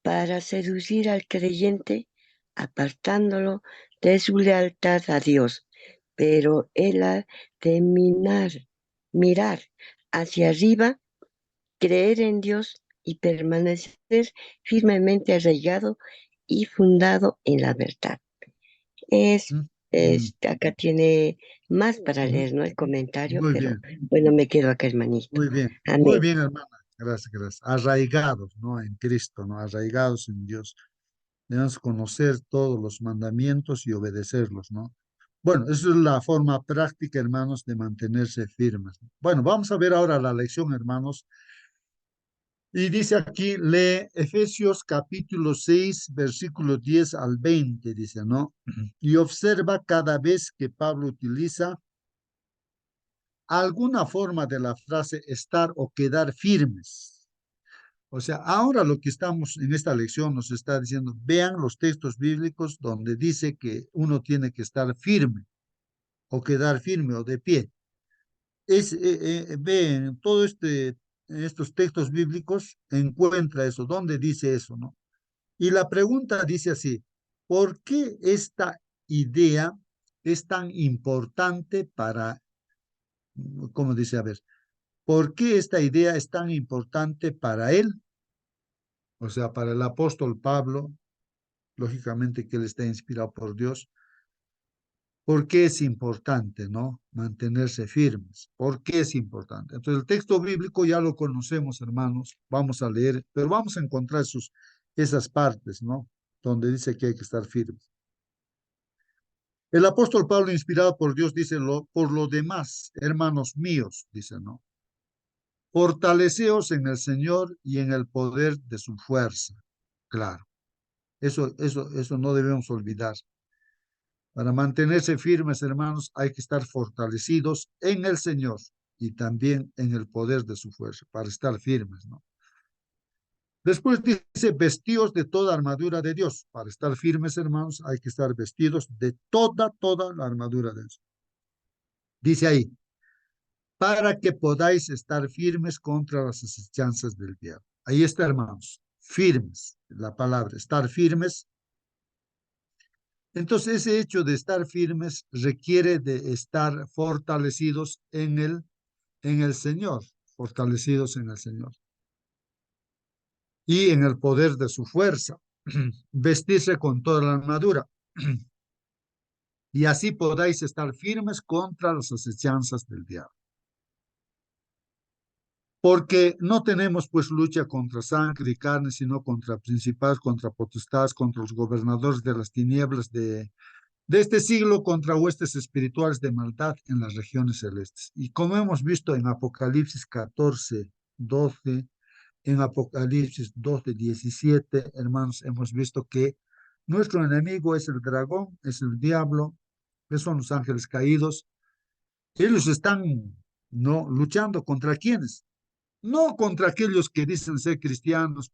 F: para seducir al creyente, apartándolo de su lealtad a Dios. Pero él ha de mirar hacia arriba, creer en Dios y permanecer firmemente arraigado y fundado en la verdad. Es,
A: ¿Mm? Mm,
F: acá tiene más para
A: mm,
F: leer, ¿no? El comentario,
A: muy
F: pero
A: bien.
F: bueno, me quedo acá, hermanito.
A: Muy
F: Amén.
A: bien, hermana. Gracias, gracias. Arraigados, ¿no? En Cristo, ¿no? Arraigados en Dios. Debemos conocer todos los mandamientos y obedecerlos, ¿no? Bueno, esa es la forma práctica, hermanos, de mantenerse firmes. Bueno, vamos a ver ahora la lección, hermanos. Y dice aquí, lee Efesios capítulo 6, versículo 10 al 20, dice, ¿no? Y observa cada vez que Pablo utiliza alguna forma de la frase estar o quedar firmes. O sea, ahora lo que estamos en esta lección nos está diciendo, vean los textos bíblicos donde dice que uno tiene que estar firme o quedar firme o de pie. Ven todo en estos textos bíblicos, encuentra eso, ¿dónde dice eso, no? Y la pregunta dice así, ¿por qué esta idea es tan importante para, cómo dice, a ver, ¿por qué esta idea es tan importante para él? O sea, para el apóstol Pablo, lógicamente que él está inspirado por Dios. ¿Por qué es importante, no? Mantenerse firmes. ¿Por qué es importante? Entonces, el texto bíblico ya lo conocemos, hermanos. Vamos a leer, pero vamos a encontrar esas partes, ¿no? Donde dice que hay que estar firmes. El apóstol Pablo, inspirado por Dios, dice, por lo demás, hermanos míos, dice, ¿no? Fortaleceos en el Señor y en el poder de su fuerza. Claro, eso no debemos olvidar. Para mantenerse firmes, hermanos, hay que estar fortalecidos en el Señor y también en el poder de su fuerza, para estar firmes, ¿no? Después dice, vestíos de toda armadura de Dios. Para estar firmes, hermanos, hay que estar vestidos de toda la armadura de Dios. Dice ahí, para que podáis estar firmes contra las asechanzas del diablo. Ahí está, hermanos, firmes, la palabra, estar firmes. Entonces, ese hecho de estar firmes requiere de estar fortalecidos en el Señor, fortalecidos en el Señor y en el poder de su fuerza, vestirse con toda la armadura y así podáis estar firmes contra las asechanzas del diablo. Porque no tenemos pues lucha contra sangre y carne, sino contra principados, contra potestades, contra los gobernadores de las tinieblas de este siglo, contra huestes espirituales de maldad en las regiones celestes. Y como hemos visto en Apocalipsis 14, 12, en Apocalipsis 12, 17, hermanos, hemos visto que nuestro enemigo es el dragón, es el diablo, que son los ángeles caídos. Ellos están no luchando contra quiénes, no contra aquellos que dicen ser cristianos,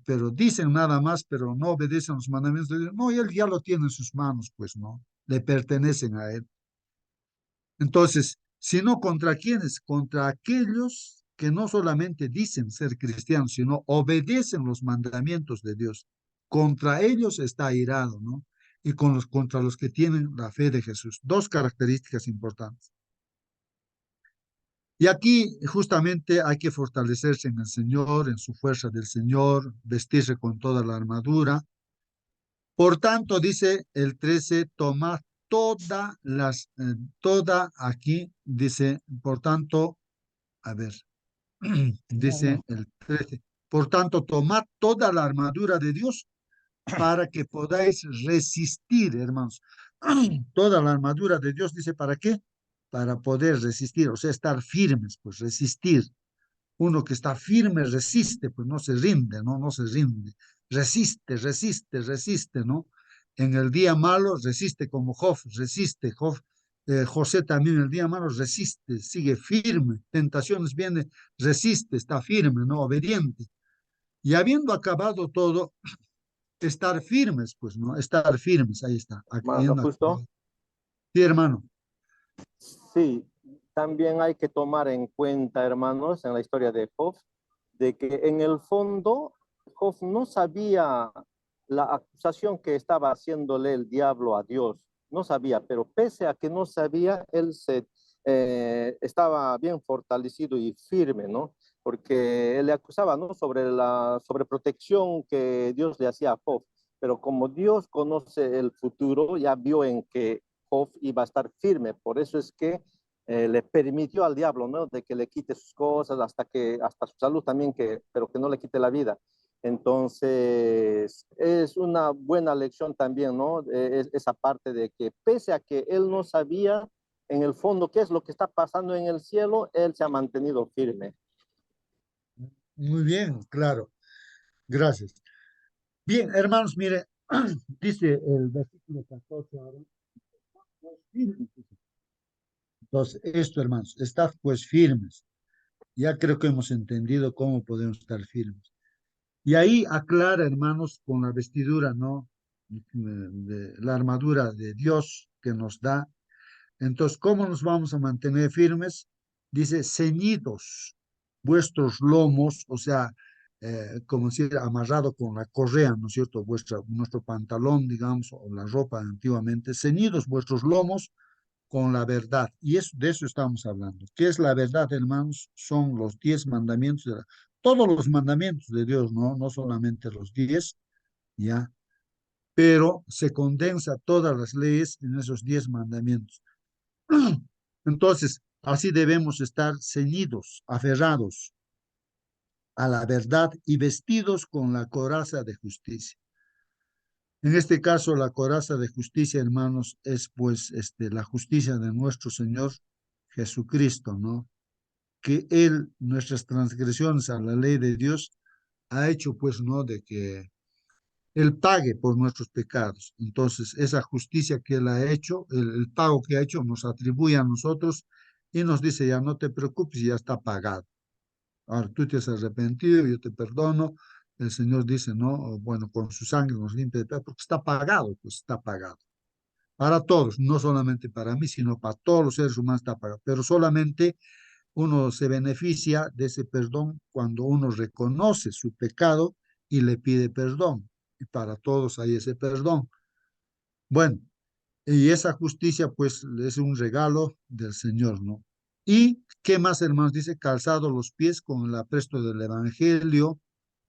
A: pero dicen nada más, pero no obedecen los mandamientos de Dios. No, y él ya lo tiene en sus manos, pues no, le pertenecen a él. Entonces, sino contra quiénes, contra aquellos que no solamente dicen ser cristianos, sino obedecen los mandamientos de Dios. Contra ellos está airado, ¿no? Y contra los que tienen la fe de Jesús. Dos características importantes. Y aquí justamente hay que fortalecerse en el Señor, en su fuerza del Señor, vestirse con toda la armadura. Por tanto, dice el 13, tomad toda aquí, dice, por tanto, a ver, dice el 13, por tanto, tomad toda la armadura de Dios para que podáis resistir, hermanos. Toda la armadura de Dios dice, ¿para qué? Para poder resistir, o sea, estar firmes, pues resistir. Uno que está firme resiste, pues no se rinde, ¿no? No se rinde. Resiste, ¿no? En el día malo resiste como Job, resiste. José también en el día malo resiste, sigue firme. Tentaciones vienen, resiste, está firme, ¿no? Obediente. Y habiendo acabado todo, estar firmes, pues, ¿no? Estar firmes, ahí está.
D: Hermano, justo.
A: Sí, hermano.
D: Sí, también hay que tomar en cuenta, hermanos, en la historia de Job, de que en el fondo Job no sabía la acusación que estaba haciéndole el diablo a Dios, no sabía, pero pese a que no sabía, él estaba bien fortalecido y firme, ¿no? Porque él le acusaba, ¿no? Sobre la sobreprotección que Dios le hacía a Job, pero como Dios conoce el futuro, ya vio en que Job iba a estar firme, por eso es que le permitió al diablo, ¿no? De que le quite sus cosas, hasta su salud también, pero que no le quite la vida. Entonces, es una buena lección también, ¿no? Esa parte de que pese a que él no sabía en el fondo qué es lo que está pasando en el cielo, él se ha mantenido firme.
A: Muy bien, claro. Gracias. Bien, hermanos, mire, dice el versículo 14 ahora. Entonces, esto, hermanos, estad pues firmes Ya creo que hemos entendido cómo podemos estar firmes. Y ahí aclara, hermanos, con la vestidura, ¿no? De la armadura de Dios que nos da. Entonces, ¿cómo nos vamos a mantener firmes? Dice, ceñidos vuestros lomos, o sea, como decir, amarrado con la correa, ¿no es cierto? Nuestro pantalón, digamos, o la ropa antiguamente, ceñidos vuestros lomos con la verdad. Y de eso estamos hablando. ¿Qué es la verdad, hermanos? Son los 10 mandamientos, todos los mandamientos de Dios, ¿no? No solamente los 10, ¿ya? Pero se condensa todas las leyes en esos 10 mandamientos. Entonces, así debemos estar ceñidos, aferrados a la verdad y vestidos con la coraza de justicia. En este caso, la coraza de justicia, hermanos, es pues la justicia de nuestro Señor Jesucristo, ¿no? Que Él, nuestras transgresiones a la ley de Dios, ha hecho pues, ¿no? De que Él pague por nuestros pecados. Entonces, esa justicia que Él ha hecho, el pago que ha hecho, nos atribuye a nosotros y nos dice, ya no te preocupes, ya está pagado. Ahora tú te has arrepentido, yo te perdono. El Señor dice, no, bueno, con su sangre nos limpia de pecado, porque está pagado, pues está pagado. Para todos, no solamente para mí, sino para todos los seres humanos está pagado. Pero solamente uno se beneficia de ese perdón cuando uno reconoce su pecado y le pide perdón. Y para todos hay ese perdón. Bueno, y esa justicia pues es un regalo del Señor, ¿no? ¿Y qué más, hermanos? Dice, calzado los pies con el apresto del Evangelio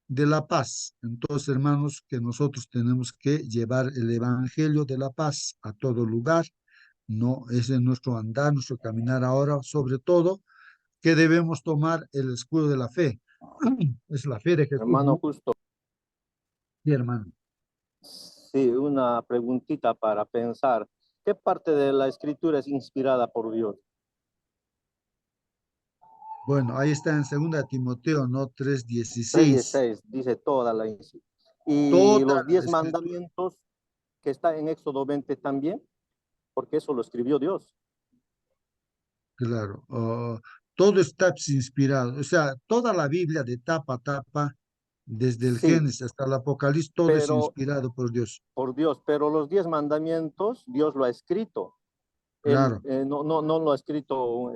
A: de la paz. Entonces, hermanos, que nosotros tenemos que llevar el Evangelio de la paz a todo lugar, ¿no? Ese es nuestro andar, nuestro caminar ahora, sobre todo, que debemos tomar el escudo de la fe. Es la fe de Jesús,
D: Hermano,
A: ¿no?
D: justo,
A: Sí, hermano.
D: sí, una preguntita para pensar. ¿Qué parte de la escritura es inspirada por Dios?
A: Bueno, ahí está en 2 Timoteo, ¿no? 3:16.
D: 3:16 dice toda la... Y
A: Toda
D: los
A: la
D: 10
A: escritura,
D: mandamientos que está en Éxodo 20 también, porque eso lo escribió Dios.
A: claro. Todo está inspirado. O sea, toda la Biblia de tapa a tapa, desde el
D: Sí,
A: Génesis hasta el Apocalipsis, todo es
D: pero
A: inspirado por Dios.
D: por Dios, pero los 10 mandamientos Dios lo ha escrito. Él
A: Claro.
D: no lo ha escrito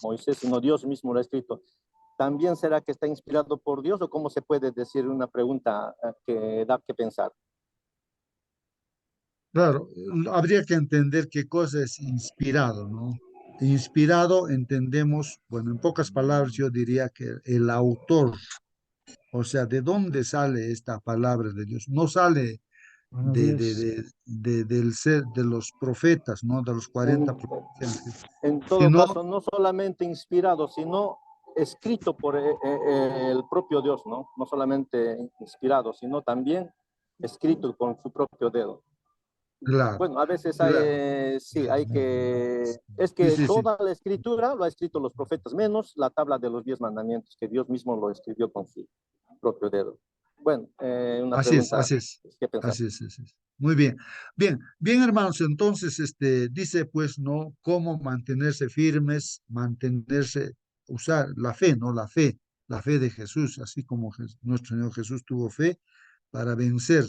D: Moisés, sino Dios mismo lo ha escrito. ¿También será que está inspirado por Dios o cómo se puede decir una pregunta que da que pensar?
A: Claro, habría que entender qué cosa es inspirado, ¿no? Inspirado entendemos, bueno, en pocas palabras yo diría que el autor, o sea, ¿de dónde sale esta palabra de Dios? No sale
G: Buenos días.
A: del ser de los profetas, ¿no? De los
D: En,
A: 40 profetas,
D: en todo
A: sino,
D: caso, no solamente inspirado, sino escrito por el propio Dios, ¿no? No solamente inspirado, sino también escrito con su propio dedo.
A: claro,
D: Bueno, a veces hay,
A: claro,
D: sí, hay que, es
A: sí,
D: que
A: sí, sí,
D: toda la escritura lo ha escrito los profetas, menos la tabla de los 10 mandamientos, que Dios mismo lo escribió con su propio dedo. Bueno, una
A: así es,
D: pregunta
A: así es,
D: que pensar.
A: así es, así es. Muy bien, bien, bien, hermanos, entonces, dice, pues, ¿no? Cómo mantenerse firmes, mantenerse, usar la fe, ¿no? La fe de Jesús, así como nuestro Señor Jesús tuvo fe para vencer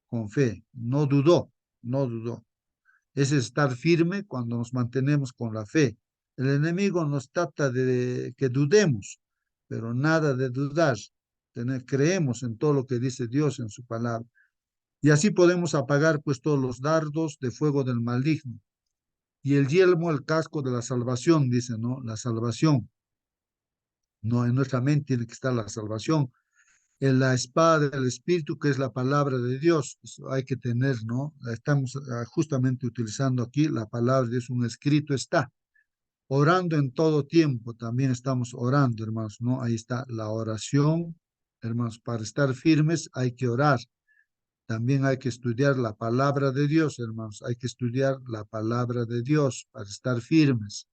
A: con fe, no dudó, no dudó. Es estar firme cuando nos mantenemos con la fe. El enemigo nos trata de que dudemos, pero nada de dudar. Creemos en todo lo que dice Dios en su palabra. Y así podemos apagar pues todos los dardos de fuego del maligno. Y el yelmo, el casco de la salvación, dice, ¿no? La salvación. No, en nuestra mente tiene que estar la salvación. En la espada del Espíritu, que es la palabra de Dios. Eso hay que tener, ¿no? Estamos justamente utilizando aquí la palabra de Dios, un escrito está. Orando en todo tiempo, también estamos orando, hermanos, ¿no? Ahí está la oración, hermanos, para estar firmes hay que orar. También hay que estudiar la palabra de Dios, hermanos. Hay que estudiar la palabra de Dios para estar firmes,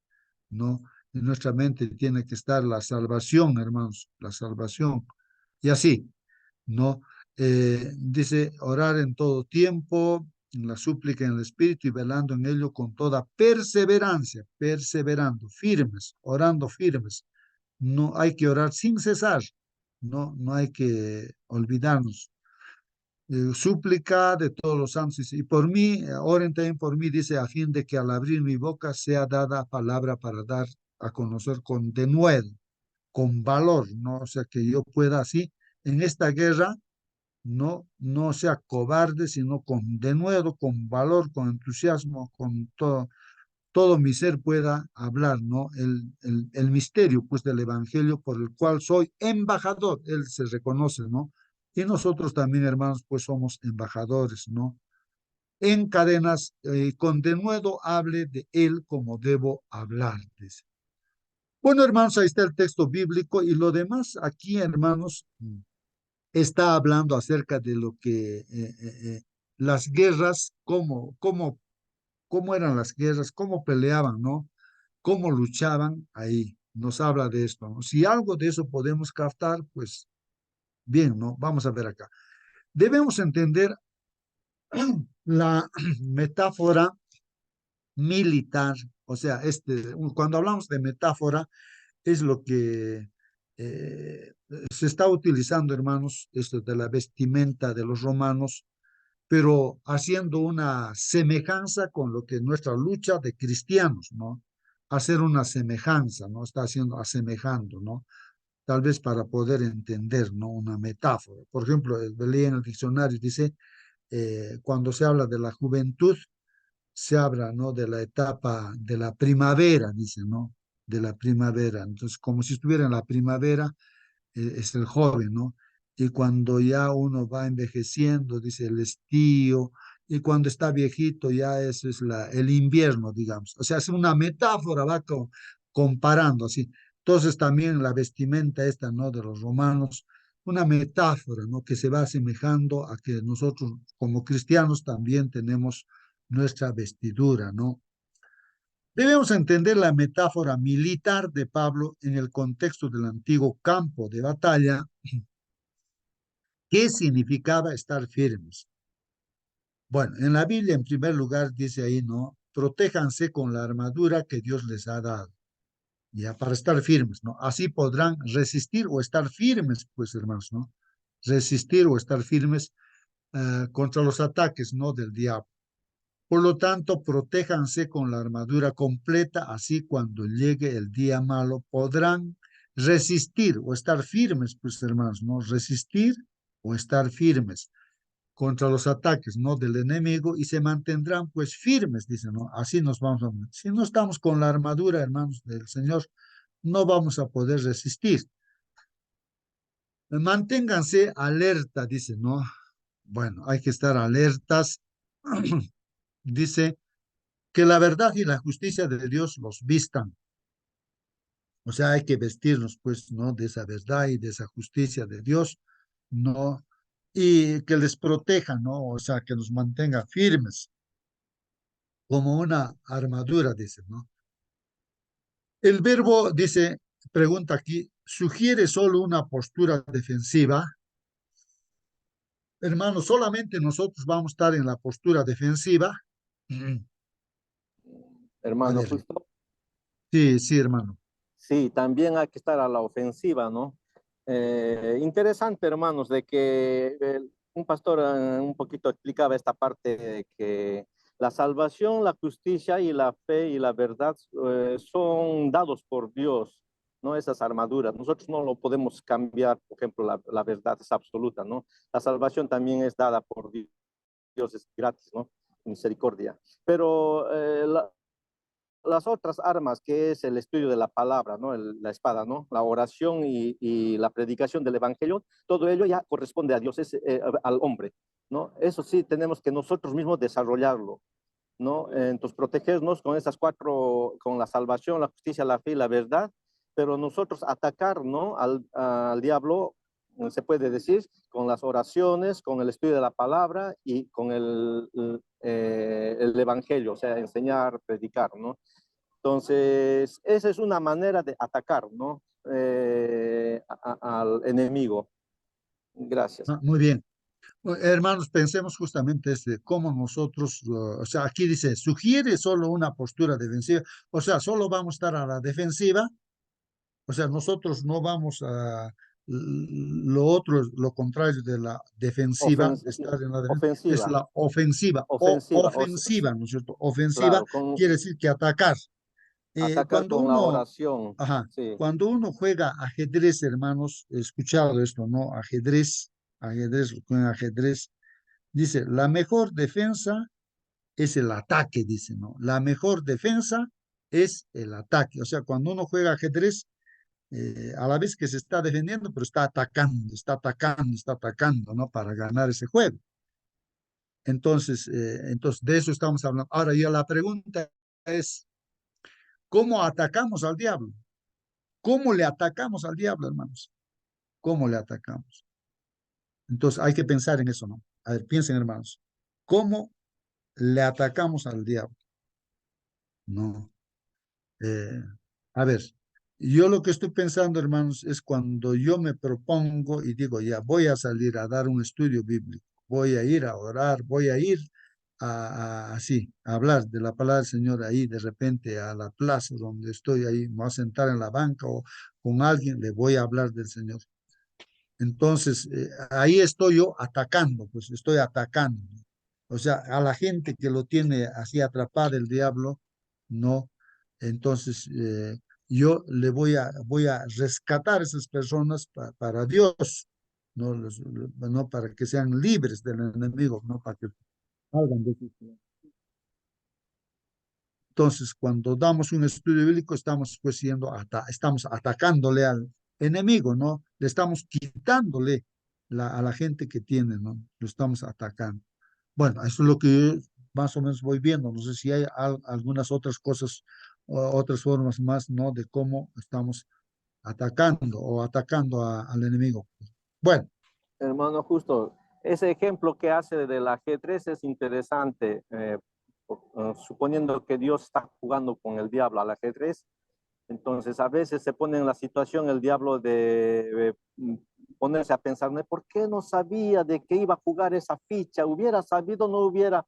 A: ¿no? En nuestra mente tiene que estar la salvación, hermanos, la salvación. Y así, ¿no? Dice, orar en todo tiempo, en la súplica en el Espíritu y velando en ello con toda perseverancia, perseverando, firmes, orando firmes, no hay que orar sin cesar, no hay que olvidarnos. Súplica de todos los santos, dice, y por mí, oren también por mí, dice, a fin de que al abrir mi boca sea dada palabra para dar a conocer con denuedo, con valor, ¿no? O sea, que yo pueda así, en esta guerra, no sea cobarde, sino con denuedo, con valor, con entusiasmo, con todo mi ser pueda hablar, ¿no? El misterio, pues, del Evangelio por el cual soy embajador, él se reconoce, ¿no? Y nosotros también, hermanos, pues somos embajadores, ¿no? En cadenas, con denuedo hable de él como debo hablar, dice. Bueno, hermanos, ahí está el texto bíblico y lo demás aquí, hermanos, está hablando acerca de lo que las guerras, cómo eran las guerras, cómo peleaban, ¿no? Cómo luchaban ahí. Nos habla de esto, ¿no? Si algo de eso podemos captar, pues bien, ¿no? Vamos a ver acá. Debemos entender la metáfora militar, o sea, cuando hablamos de metáfora, es lo que se está utilizando, hermanos, esto de la vestimenta de los romanos, pero haciendo una semejanza con lo que es nuestra lucha de cristianos, ¿no? Hacer una semejanza, ¿no? Está haciendo, asemejando, ¿no? Tal vez para poder entender, ¿no? Una metáfora. Por ejemplo, leí en el diccionario, dice, cuando se habla de la juventud, se habla, ¿no? De la etapa de la primavera, dice, ¿no? De la primavera. Entonces, como si estuviera en la primavera, es el joven, ¿no? Y cuando ya uno va envejeciendo, dice el estío, y cuando está viejito ya eso es el invierno, digamos. O sea, es una metáfora, va comparando así. Entonces también la vestimenta esta, ¿no? De los romanos, una metáfora, ¿no? Que se va asemejando a que nosotros como cristianos también tenemos nuestra vestidura, ¿no? Debemos entender la metáfora militar de Pablo en el contexto del antiguo campo de batalla. ¿Qué significaba estar firmes? Bueno, en la Biblia, en primer lugar, dice ahí, ¿no? Protéjanse con la armadura que Dios les ha dado, ya, para estar firmes, ¿no? Así podrán resistir o estar firmes, pues, hermanos, ¿no? Resistir o estar firmes contra los ataques, ¿no? Del diablo. Por lo tanto, protéjanse con la armadura completa, así cuando llegue el día malo podrán resistir o estar firmes, pues hermanos, ¿no? Resistir o estar firmes contra los ataques, ¿no? Del enemigo y se mantendrán pues firmes, dice, ¿no? Así nos vamos a... Si no estamos con la armadura, hermanos, del Señor, no vamos a poder resistir. Manténganse alerta, dice, ¿no? Bueno, hay que estar alertas. Dice que la verdad y la justicia de Dios los vistan. O sea, hay que vestirnos, pues, ¿no? De esa verdad y de esa justicia de Dios, ¿no? Y que les proteja, ¿no? O sea, que nos mantenga firmes, como una armadura, dice, ¿no? El verbo, dice, pregunta aquí, sugiere solo una postura defensiva. Hermano, solamente nosotros vamos a estar en la postura defensiva. A
D: Hermano,
A: ver,
D: justo.
A: sí, sí, hermano.
D: Sí, también hay que estar a la ofensiva, ¿no? Interesante, hermanos, de que un pastor un poquito explicaba esta parte de que la salvación, la justicia y la fe y la verdad son dados por Dios, ¿no? Esas armaduras. Nosotros no lo podemos cambiar, por ejemplo, la verdad es absoluta, ¿no? La salvación también es dada por Dios, es gratis, ¿no? Misericordia. Pero las otras armas, que es el estudio de la palabra, ¿no? La espada, ¿no? La oración y la predicación del evangelio, todo ello ya corresponde a Dios, al hombre, ¿no? Eso sí, tenemos que nosotros mismos desarrollarlo, ¿no? Entonces, protegernos con esas cuatro, con la salvación, la justicia, la fe y la verdad, pero nosotros atacar, ¿no? Al diablo, se puede decir, con las oraciones, con el estudio de la palabra y con el evangelio, o sea, enseñar, predicar, ¿no? Entonces, esa es una manera de atacar, ¿no? Al enemigo. Gracias.
A: Muy bien. Hermanos, pensemos justamente cómo nosotros, o sea, aquí dice, sugiere solo una postura defensiva, o sea, solo vamos a estar a la defensiva, O sea, nosotros no vamos a... Lo otro, lo contrario de la defensiva, de estar en la defensa, es
D: Ofensiva,
A: la ofensiva o
D: ofensiva,
A: ofensiva, ¿no es cierto? Ofensiva
D: claro, con
A: quiere decir que atacar.
D: atacar
A: Cuando
D: con la
A: uno,
D: oración,
A: ajá,
D: sí.
A: cuando uno juega ajedrez, hermanos, he escuchado esto, ¿no? Con ajedrez, dice, la mejor defensa es el ataque, dice, ¿no? La mejor defensa es el ataque. O sea, cuando uno juega ajedrez, a la vez que se está defendiendo, pero está atacando, está atacando, está atacando, ¿no? Para ganar ese juego. Entonces, de eso estamos hablando. Ahora, ya la pregunta es, ¿cómo atacamos al diablo? ¿Cómo le atacamos al diablo, hermanos? ¿Cómo le atacamos? Entonces, hay que pensar en eso, ¿no? A ver, piensen, hermanos. ¿Cómo le atacamos al diablo? No. Eh, a ver, yo lo que estoy pensando, hermanos, es cuando yo me propongo y digo, ya voy a salir a dar un estudio bíblico, voy a ir a orar, voy a ir así, a hablar de la palabra del Señor ahí, de repente a la plaza donde estoy ahí, me voy a sentar en la banca o con alguien, le voy a hablar del Señor. Entonces, ahí estoy yo atacando, pues estoy atacando. O sea, a la gente que lo tiene así atrapada el diablo, no. Entonces, yo le voy a rescatar a esas personas para Dios, no, no para que sean libres del enemigo, no para que salgan de sus... Entonces, cuando damos un estudio bíblico, estamos pues estamos atacándole al enemigo, ¿no? Le estamos quitándole a la gente que tiene, ¿no? Lo estamos atacando. Bueno, eso es lo que yo más o menos voy viendo. No sé si hay algunas otras cosas o otras formas más, ¿no? De cómo estamos atacando o atacando al enemigo. Bueno,
D: Hermano, justo ese ejemplo que hace del ajedrez es interesante, suponiendo que Dios está jugando con el diablo al ajedrez. Entonces, a veces se pone en la situación el diablo de ponerse a pensar, ¿no? ¿Por qué no sabía de que iba a jugar esa ficha? Hubiera sabido, no hubiera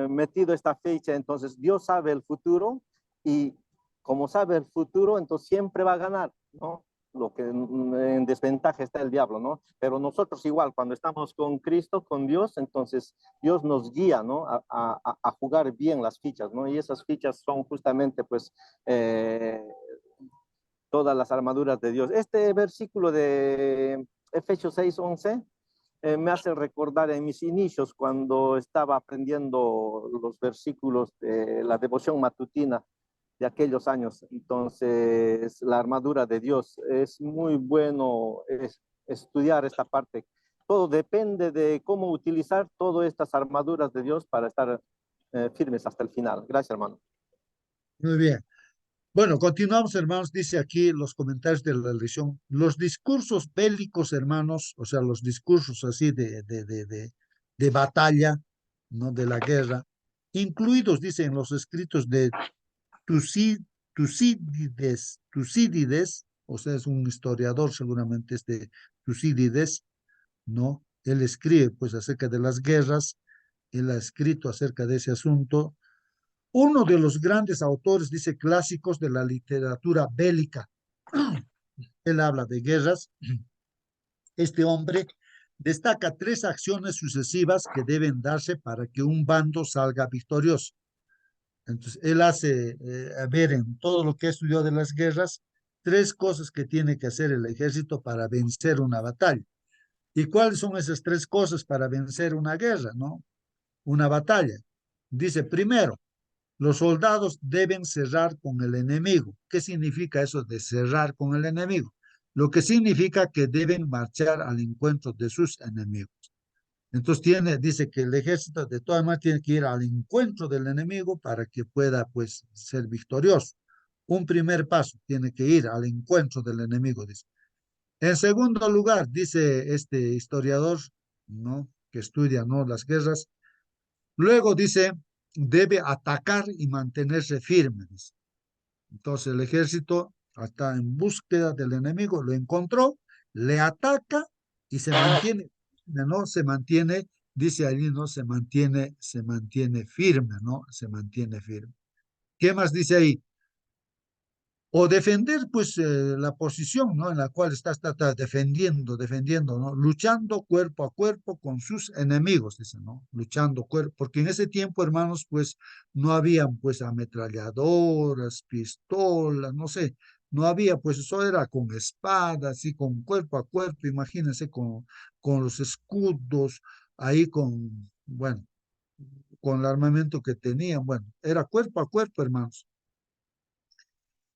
D: metido esta ficha. Entonces, Dios sabe el futuro y como sabe el futuro, entonces siempre va a ganar, ¿no? Lo que en desventaja está el diablo, ¿no? Pero nosotros igual, cuando estamos con Cristo, con Dios, entonces Dios nos guía, ¿no? A jugar bien las fichas, ¿no? Y esas fichas son justamente, pues, eh, todas las armaduras de Dios. Este versículo de Efesios 6:11 me hace recordar en mis inicios cuando estaba aprendiendo los versículos de la devoción matutina de aquellos años. Entonces, la armadura de Dios es muy bueno estudiar esta parte. Todo depende de cómo utilizar todas estas armaduras de Dios para estar firmes hasta el final. Gracias, hermano.
A: muy bien. Bueno, continuamos, hermanos. Dice aquí los comentarios de la religión. Los discursos bélicos, hermanos, o sea, los discursos así de batalla, ¿no? De la guerra, incluidos, dice, en los escritos de Tucídides, o sea, es un historiador seguramente este Tucídides, ¿no? Él escribe pues acerca de las guerras, él ha escrito acerca de ese asunto. Uno de los grandes autores, dice, clásicos de la literatura bélica. Él habla de guerras. Este hombre destaca tres acciones sucesivas que deben darse para que un bando salga victorioso. Entonces, él hace ver en todo lo que ha estudiado de las guerras, tres cosas que tiene que hacer el ejército para vencer una batalla. ¿Y cuáles son esas tres cosas para vencer una guerra, no? Una batalla. Dice, primero, los soldados deben cerrar con el enemigo. ¿Qué significa eso de cerrar con el enemigo? Lo que significa que deben marchar al encuentro de sus enemigos. Entonces dice que el ejército de todas maneras tiene que ir al encuentro del enemigo para que pueda pues ser victorioso. Un primer paso, tiene que ir al encuentro del enemigo, dice. En segundo lugar, dice este historiador, ¿no? Que estudia, ¿no? Las guerras. Luego dice, debe atacar y mantenerse firme, dice. Entonces el ejército está en búsqueda del enemigo, lo encontró, le ataca y se mantiene, ¿no? Se mantiene, dice allí, ¿no? Se mantiene firme, ¿no? Se mantiene firme. ¿Qué más dice ahí? o defender pues la posición, ¿no? En la cual está defendiendo, ¿no? Luchando cuerpo a cuerpo con sus enemigos, dice, ¿no? Luchando cuerpo, porque en ese tiempo, hermanos, pues no habían pues ametralladoras, pistolas, no sé, no había, pues eso era con espadas y con cuerpo a cuerpo, imagínense, con los escudos, ahí con, bueno, con el armamento que tenían, bueno, era cuerpo a cuerpo, hermanos.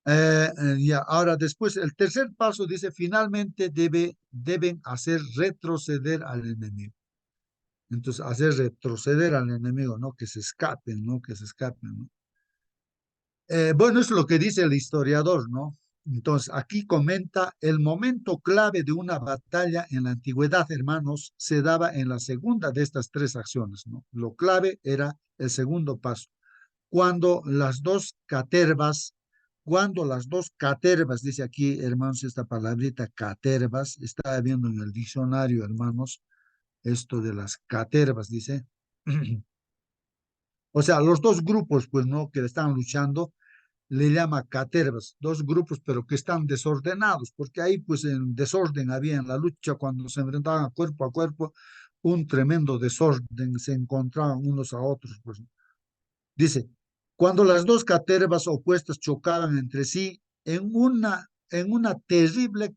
A: Ya, ahora después, el tercer paso dice, finalmente deben hacer retroceder al enemigo. Entonces, hacer retroceder al enemigo, ¿no? Que se escapen, ¿no? Que se escapen, ¿no? Bueno, es lo que dice el historiador, ¿no? Entonces, aquí comenta, el momento clave de una batalla en la antigüedad, hermanos, se daba en la segunda de estas tres acciones, ¿no? Lo clave era el segundo paso, cuando las dos catervas, dice aquí, hermanos, esta palabrita catervas, estaba viendo en el diccionario, hermanos, esto de las catervas, dice. O sea, los dos grupos, pues, ¿no? Que están luchando, le llama catervas, dos grupos, pero que están desordenados, porque ahí, pues, en desorden había en la lucha, cuando se enfrentaban cuerpo a cuerpo, un tremendo desorden, se encontraban unos a otros, pues. Dice, cuando las dos catervas opuestas chocaban entre sí en una terrible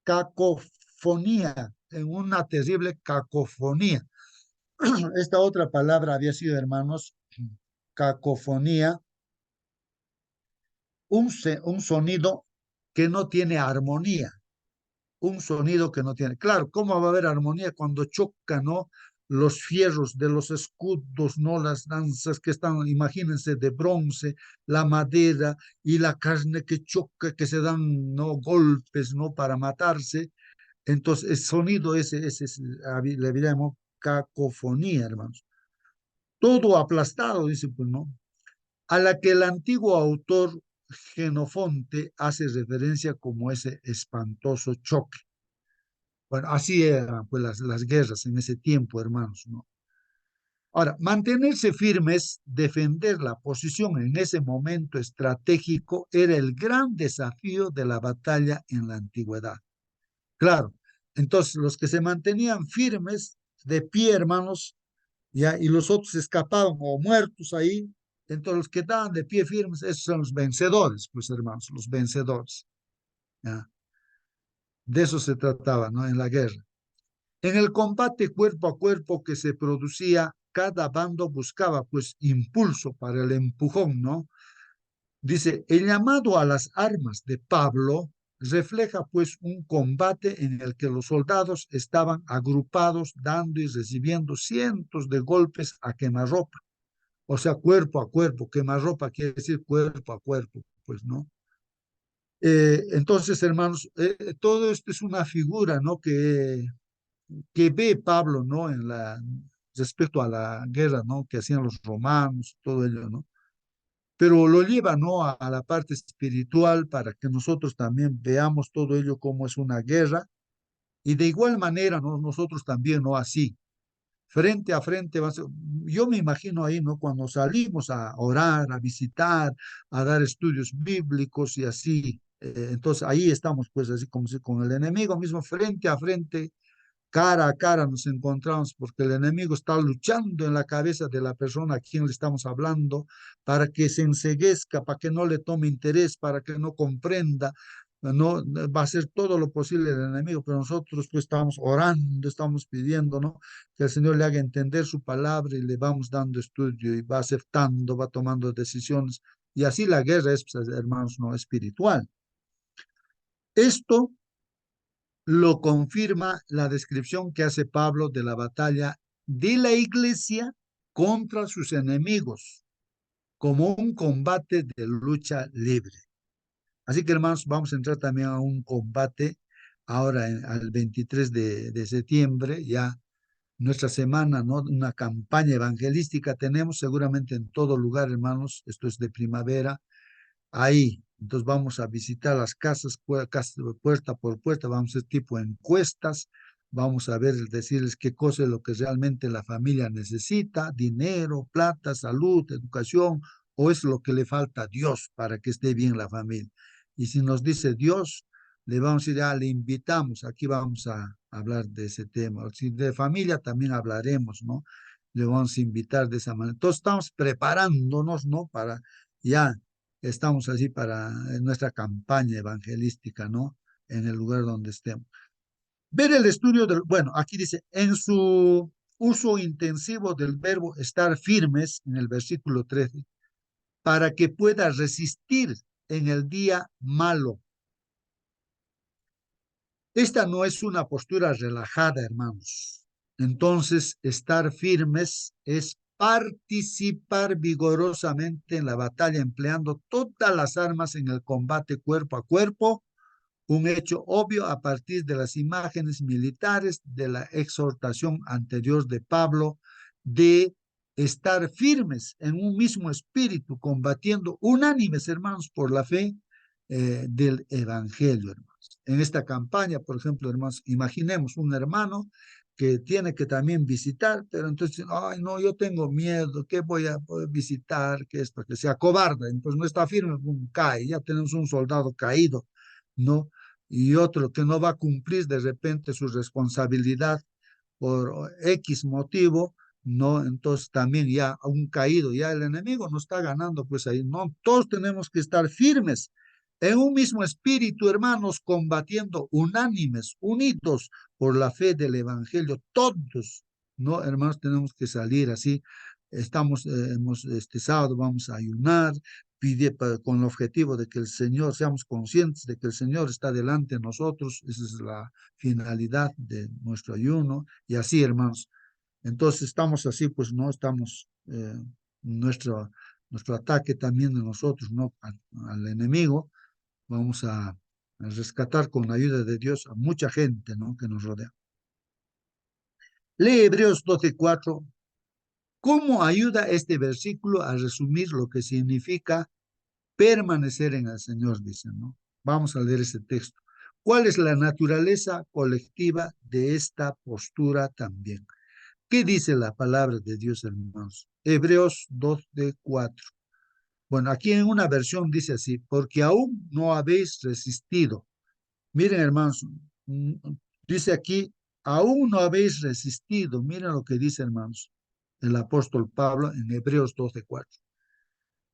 A: cacofonía, en una terrible cacofonía. Esta otra palabra había sido, hermanos, cacofonía, un sonido que no tiene armonía, un sonido que no tiene. Claro, ¿cómo va a haber armonía cuando chocan, ¿no? Los fierros de los escudos, ¿no? Las lanzas que están, imagínense, de bronce, la madera y la carne que choca, que se dan, ¿no? Golpes, ¿no? Para matarse. Entonces, el sonido ese le llamo cacofonía, hermanos. Todo aplastado, dice, pues, ¿no? A la que el antiguo autor Genofonte hace referencia como ese espantoso choque. Bueno, así eran pues las guerras en ese tiempo, hermanos, ¿no? Ahora, mantenerse firmes, defender la posición en ese momento estratégico era el gran desafío de la batalla en la antigüedad. Claro, entonces los que se mantenían firmes, de pie, hermanos, ya, y los otros escapaban o muertos ahí, entonces los que estaban de pie firmes, esos son los vencedores, pues hermanos, los vencedores. ¿Ya? De eso se trataba, ¿no? En la guerra. En el combate cuerpo a cuerpo que se producía, cada bando buscaba pues impulso para el empujón, ¿no? Dice, el llamado a las armas de Pablo refleja pues un combate en el que los soldados estaban agrupados dando y recibiendo cientos de golpes a quemarropa. O sea, cuerpo a cuerpo, quemarropa quiere decir cuerpo a cuerpo, pues, ¿no? Entonces, hermanos, todo esto es una figura, ¿no? Que ve Pablo, ¿no? Respecto a la guerra, ¿no? Que hacían los romanos, todo ello, ¿no? Pero lo lleva, ¿no? A la parte espiritual para que nosotros también veamos todo ello como es una guerra y de igual manera, ¿no? Nosotros también, ¿no? Así, frente a frente, yo me imagino ahí, ¿no? Cuando salimos a orar, a visitar, a dar estudios bíblicos y así, entonces ahí estamos, pues, así como si con el enemigo mismo, frente a frente, cara a cara nos encontramos porque el enemigo está luchando en la cabeza de la persona a quien le estamos hablando para que se enceguezca, para que no le tome interés, para que no comprenda. No va a hacer todo lo posible el enemigo, pero nosotros pues estamos orando, estamos pidiendo, ¿no? Que el Señor le haga entender su palabra y le vamos dando estudio y va aceptando, va tomando decisiones. Y así la guerra es, pues, hermanos, no espiritual. Esto lo confirma la descripción que hace Pablo de la batalla de la iglesia contra sus enemigos, como un combate de lucha libre. Así que, hermanos, vamos a entrar también a un combate ahora al 23 de septiembre, ya nuestra semana, ¿no? Una campaña evangelística tenemos seguramente en todo lugar, hermanos, esto es de primavera, ahí. Entonces vamos a visitar las casas, puerta por puerta, vamos a hacer tipo encuestas, vamos a ver, decirles qué cosa es lo que realmente la familia necesita, dinero, plata, salud, educación, o es lo que le falta a Dios para que esté bien la familia. Y si nos dice Dios, le vamos a decir, le invitamos, aquí vamos a hablar de ese tema. Si de familia también hablaremos, ¿no? Le vamos a invitar de esa manera. Entonces estamos preparándonos, ¿no? Para, ya estamos así para nuestra campaña evangelística, ¿no? En el lugar donde estemos. Ver el estudio del, bueno, aquí dice, en su uso intensivo del verbo estar firmes, en el versículo 13, para que pueda resistir en el día malo. Esta no es una postura relajada, hermanos. Entonces, estar firmes es participar vigorosamente en la batalla, empleando todas las armas en el combate cuerpo a cuerpo, un hecho obvio a partir de las imágenes militares de la exhortación anterior de Pablo de estar firmes en un mismo espíritu, combatiendo unánimes, hermanos, por la fe del Evangelio, hermanos. En esta campaña, por ejemplo, hermanos, imaginemos un hermano que tiene que también visitar, pero entonces, ay, no, yo tengo miedo, ¿qué voy a poder visitar? Que esto, que sea cobarde, entonces no está firme, cae, ya tenemos un soldado caído, ¿no? Y otro que no va a cumplir de repente su responsabilidad por X motivo, ¿no? Entonces también ya un caído, ya el enemigo no está ganando, pues ahí, no, todos tenemos que estar firmes en un mismo espíritu, hermanos, combatiendo unánimes, unidos por la fe del Evangelio, todos, ¿no? Hermanos, tenemos que salir así. Este sábado vamos a ayunar, con el objetivo de que el Señor, seamos conscientes de que el Señor está delante de nosotros, esa es la finalidad de nuestro ayuno, y así, hermanos. Entonces estamos así, pues no estamos, nuestro ataque también de nosotros, ¿no? Al enemigo, vamos a rescatar con la ayuda de Dios a mucha gente, ¿no? Que nos rodea. Lee Hebreos 12:4. ¿Cómo ayuda este versículo a resumir lo que significa permanecer en el Señor? Dicen, ¿no? Vamos a leer ese texto. ¿Cuál es la naturaleza colectiva de esta postura también? ¿Qué dice la palabra de Dios, hermanos? Hebreos 12:4. Bueno, aquí en una versión dice así, porque aún no habéis resistido. Miren, hermanos, dice aquí, aún no habéis resistido. Miren lo que dice, hermanos, el apóstol Pablo en Hebreos 12:4.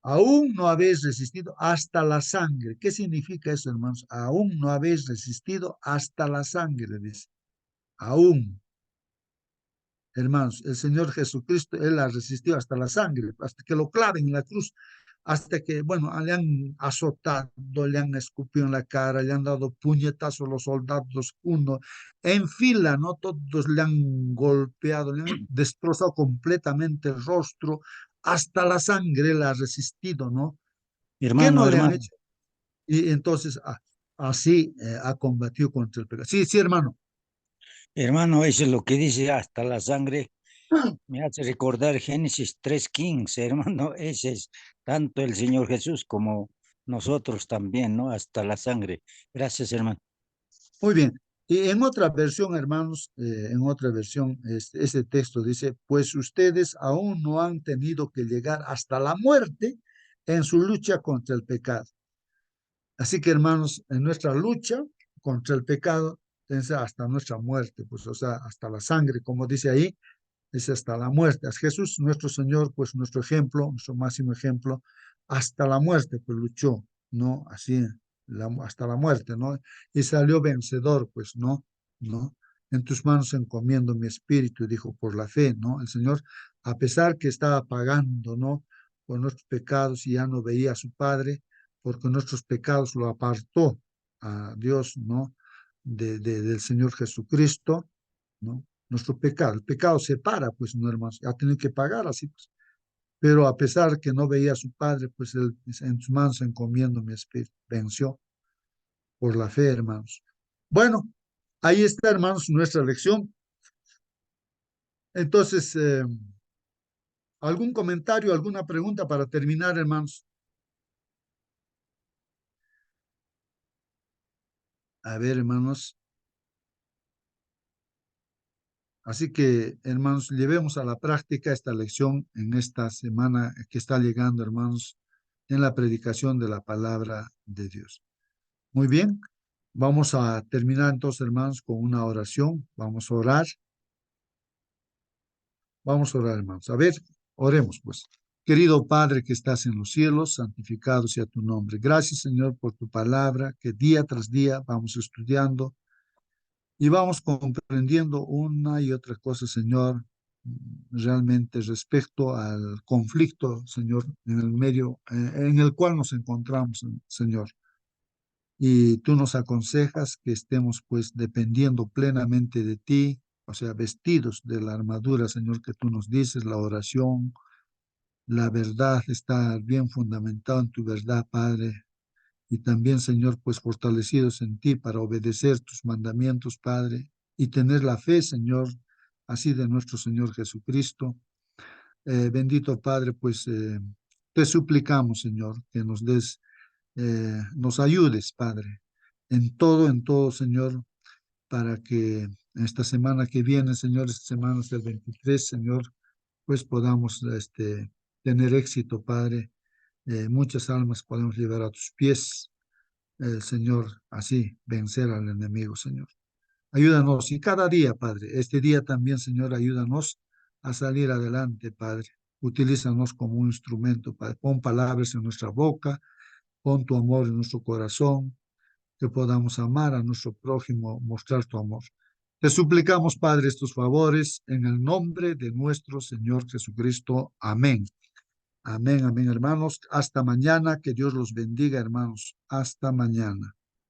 A: Aún no habéis resistido hasta la sangre. ¿Qué significa eso, hermanos? Aún no habéis resistido hasta la sangre, dice. Aún. Hermanos, el Señor Jesucristo, Él ha resistido hasta la sangre, hasta que lo claven en la cruz, hasta que, bueno, le han azotado, le han escupido en la cara, le han dado puñetazos los soldados, uno en fila, ¿no? Todos le han golpeado, le han destrozado completamente el rostro, hasta la sangre Él ha resistido, ¿no? ¿Qué
G: Hermano,
A: no le han
G: hermano,
A: hecho? Y entonces, así ha combatido contra el pecado. Sí, sí, hermano.
G: hermano, eso es lo que dice hasta la sangre. Me hace recordar Génesis 3:15, hermano. Ese es tanto el Señor Jesús como nosotros también, ¿no? Hasta la sangre. Gracias, hermano.
A: Muy bien. Y en otra versión, hermanos, en otra versión, ese texto dice, pues ustedes aún no han tenido que llegar hasta la muerte en su lucha contra el pecado. Así que, hermanos, en nuestra lucha contra el pecado, es hasta nuestra muerte, pues, o sea, hasta la sangre, como dice ahí, es hasta la muerte. Es Jesús, nuestro Señor, pues nuestro ejemplo, nuestro máximo ejemplo, hasta la muerte, pues luchó, ¿no? Así, hasta la muerte, ¿no? Y salió vencedor, pues, ¿no? ¿No? En tus manos encomiendo mi espíritu, dijo, por la fe, ¿no? El Señor, a pesar que estaba pagando, ¿no? Por nuestros pecados y ya no veía a su Padre, porque nuestros pecados lo apartó a Dios, ¿no? Del Señor Jesucristo, ¿no? Nuestro pecado. El pecado separa, pues, no, hermanos, ha tenido que pagar así, pues. Pero a pesar que no veía a su padre, pues él en sus manos encomiendo mi espíritu. Venció por la fe, hermanos. Bueno, ahí está, hermanos, nuestra lección. Entonces, ¿algún comentario, alguna pregunta para terminar, hermanos? A ver, hermanos. Así que, hermanos, llevemos a la práctica esta lección en esta semana que está llegando, hermanos, en la predicación de la palabra de Dios. Muy bien, vamos a terminar entonces, hermanos, con una oración. Vamos a orar. Vamos a orar, hermanos. A ver, oremos pues. Querido Padre que estás en los cielos, santificado sea tu nombre. Gracias, Señor, por tu palabra que día tras día vamos estudiando y vamos comprendiendo una y otra cosa, Señor, realmente respecto al conflicto, Señor, en el medio en el cual nos encontramos, Señor. Y tú nos aconsejas que estemos pues dependiendo plenamente de ti, o sea, vestidos de la armadura, Señor, que tú nos dices, la oración, la verdad, está bien fundamentado en tu verdad, Padre. Y también, Señor, pues fortalecidos en ti para obedecer tus mandamientos, Padre, y tener la fe, Señor, así de nuestro Señor Jesucristo. Bendito Padre, pues te suplicamos, Señor, que nos des, nos ayudes, Padre, en todo, Señor, para que esta semana que viene, Señor, esta semana es el 23, Señor, pues podamos tener éxito, Padre. Muchas almas podemos llevar a tus pies, Señor, así vencer al enemigo, Señor. Ayúdanos y cada día, Padre, este día también, Señor, ayúdanos a salir adelante, Padre. Utilízanos como un instrumento, Padre. Pon palabras en nuestra boca, pon tu amor en nuestro corazón, que podamos amar a nuestro prójimo, mostrar tu amor. Te suplicamos, Padre, estos favores en el nombre de nuestro Señor Jesucristo. Amén. Amén, amén, hermanos. Hasta mañana. Que Dios los bendiga, hermanos. Hasta mañana.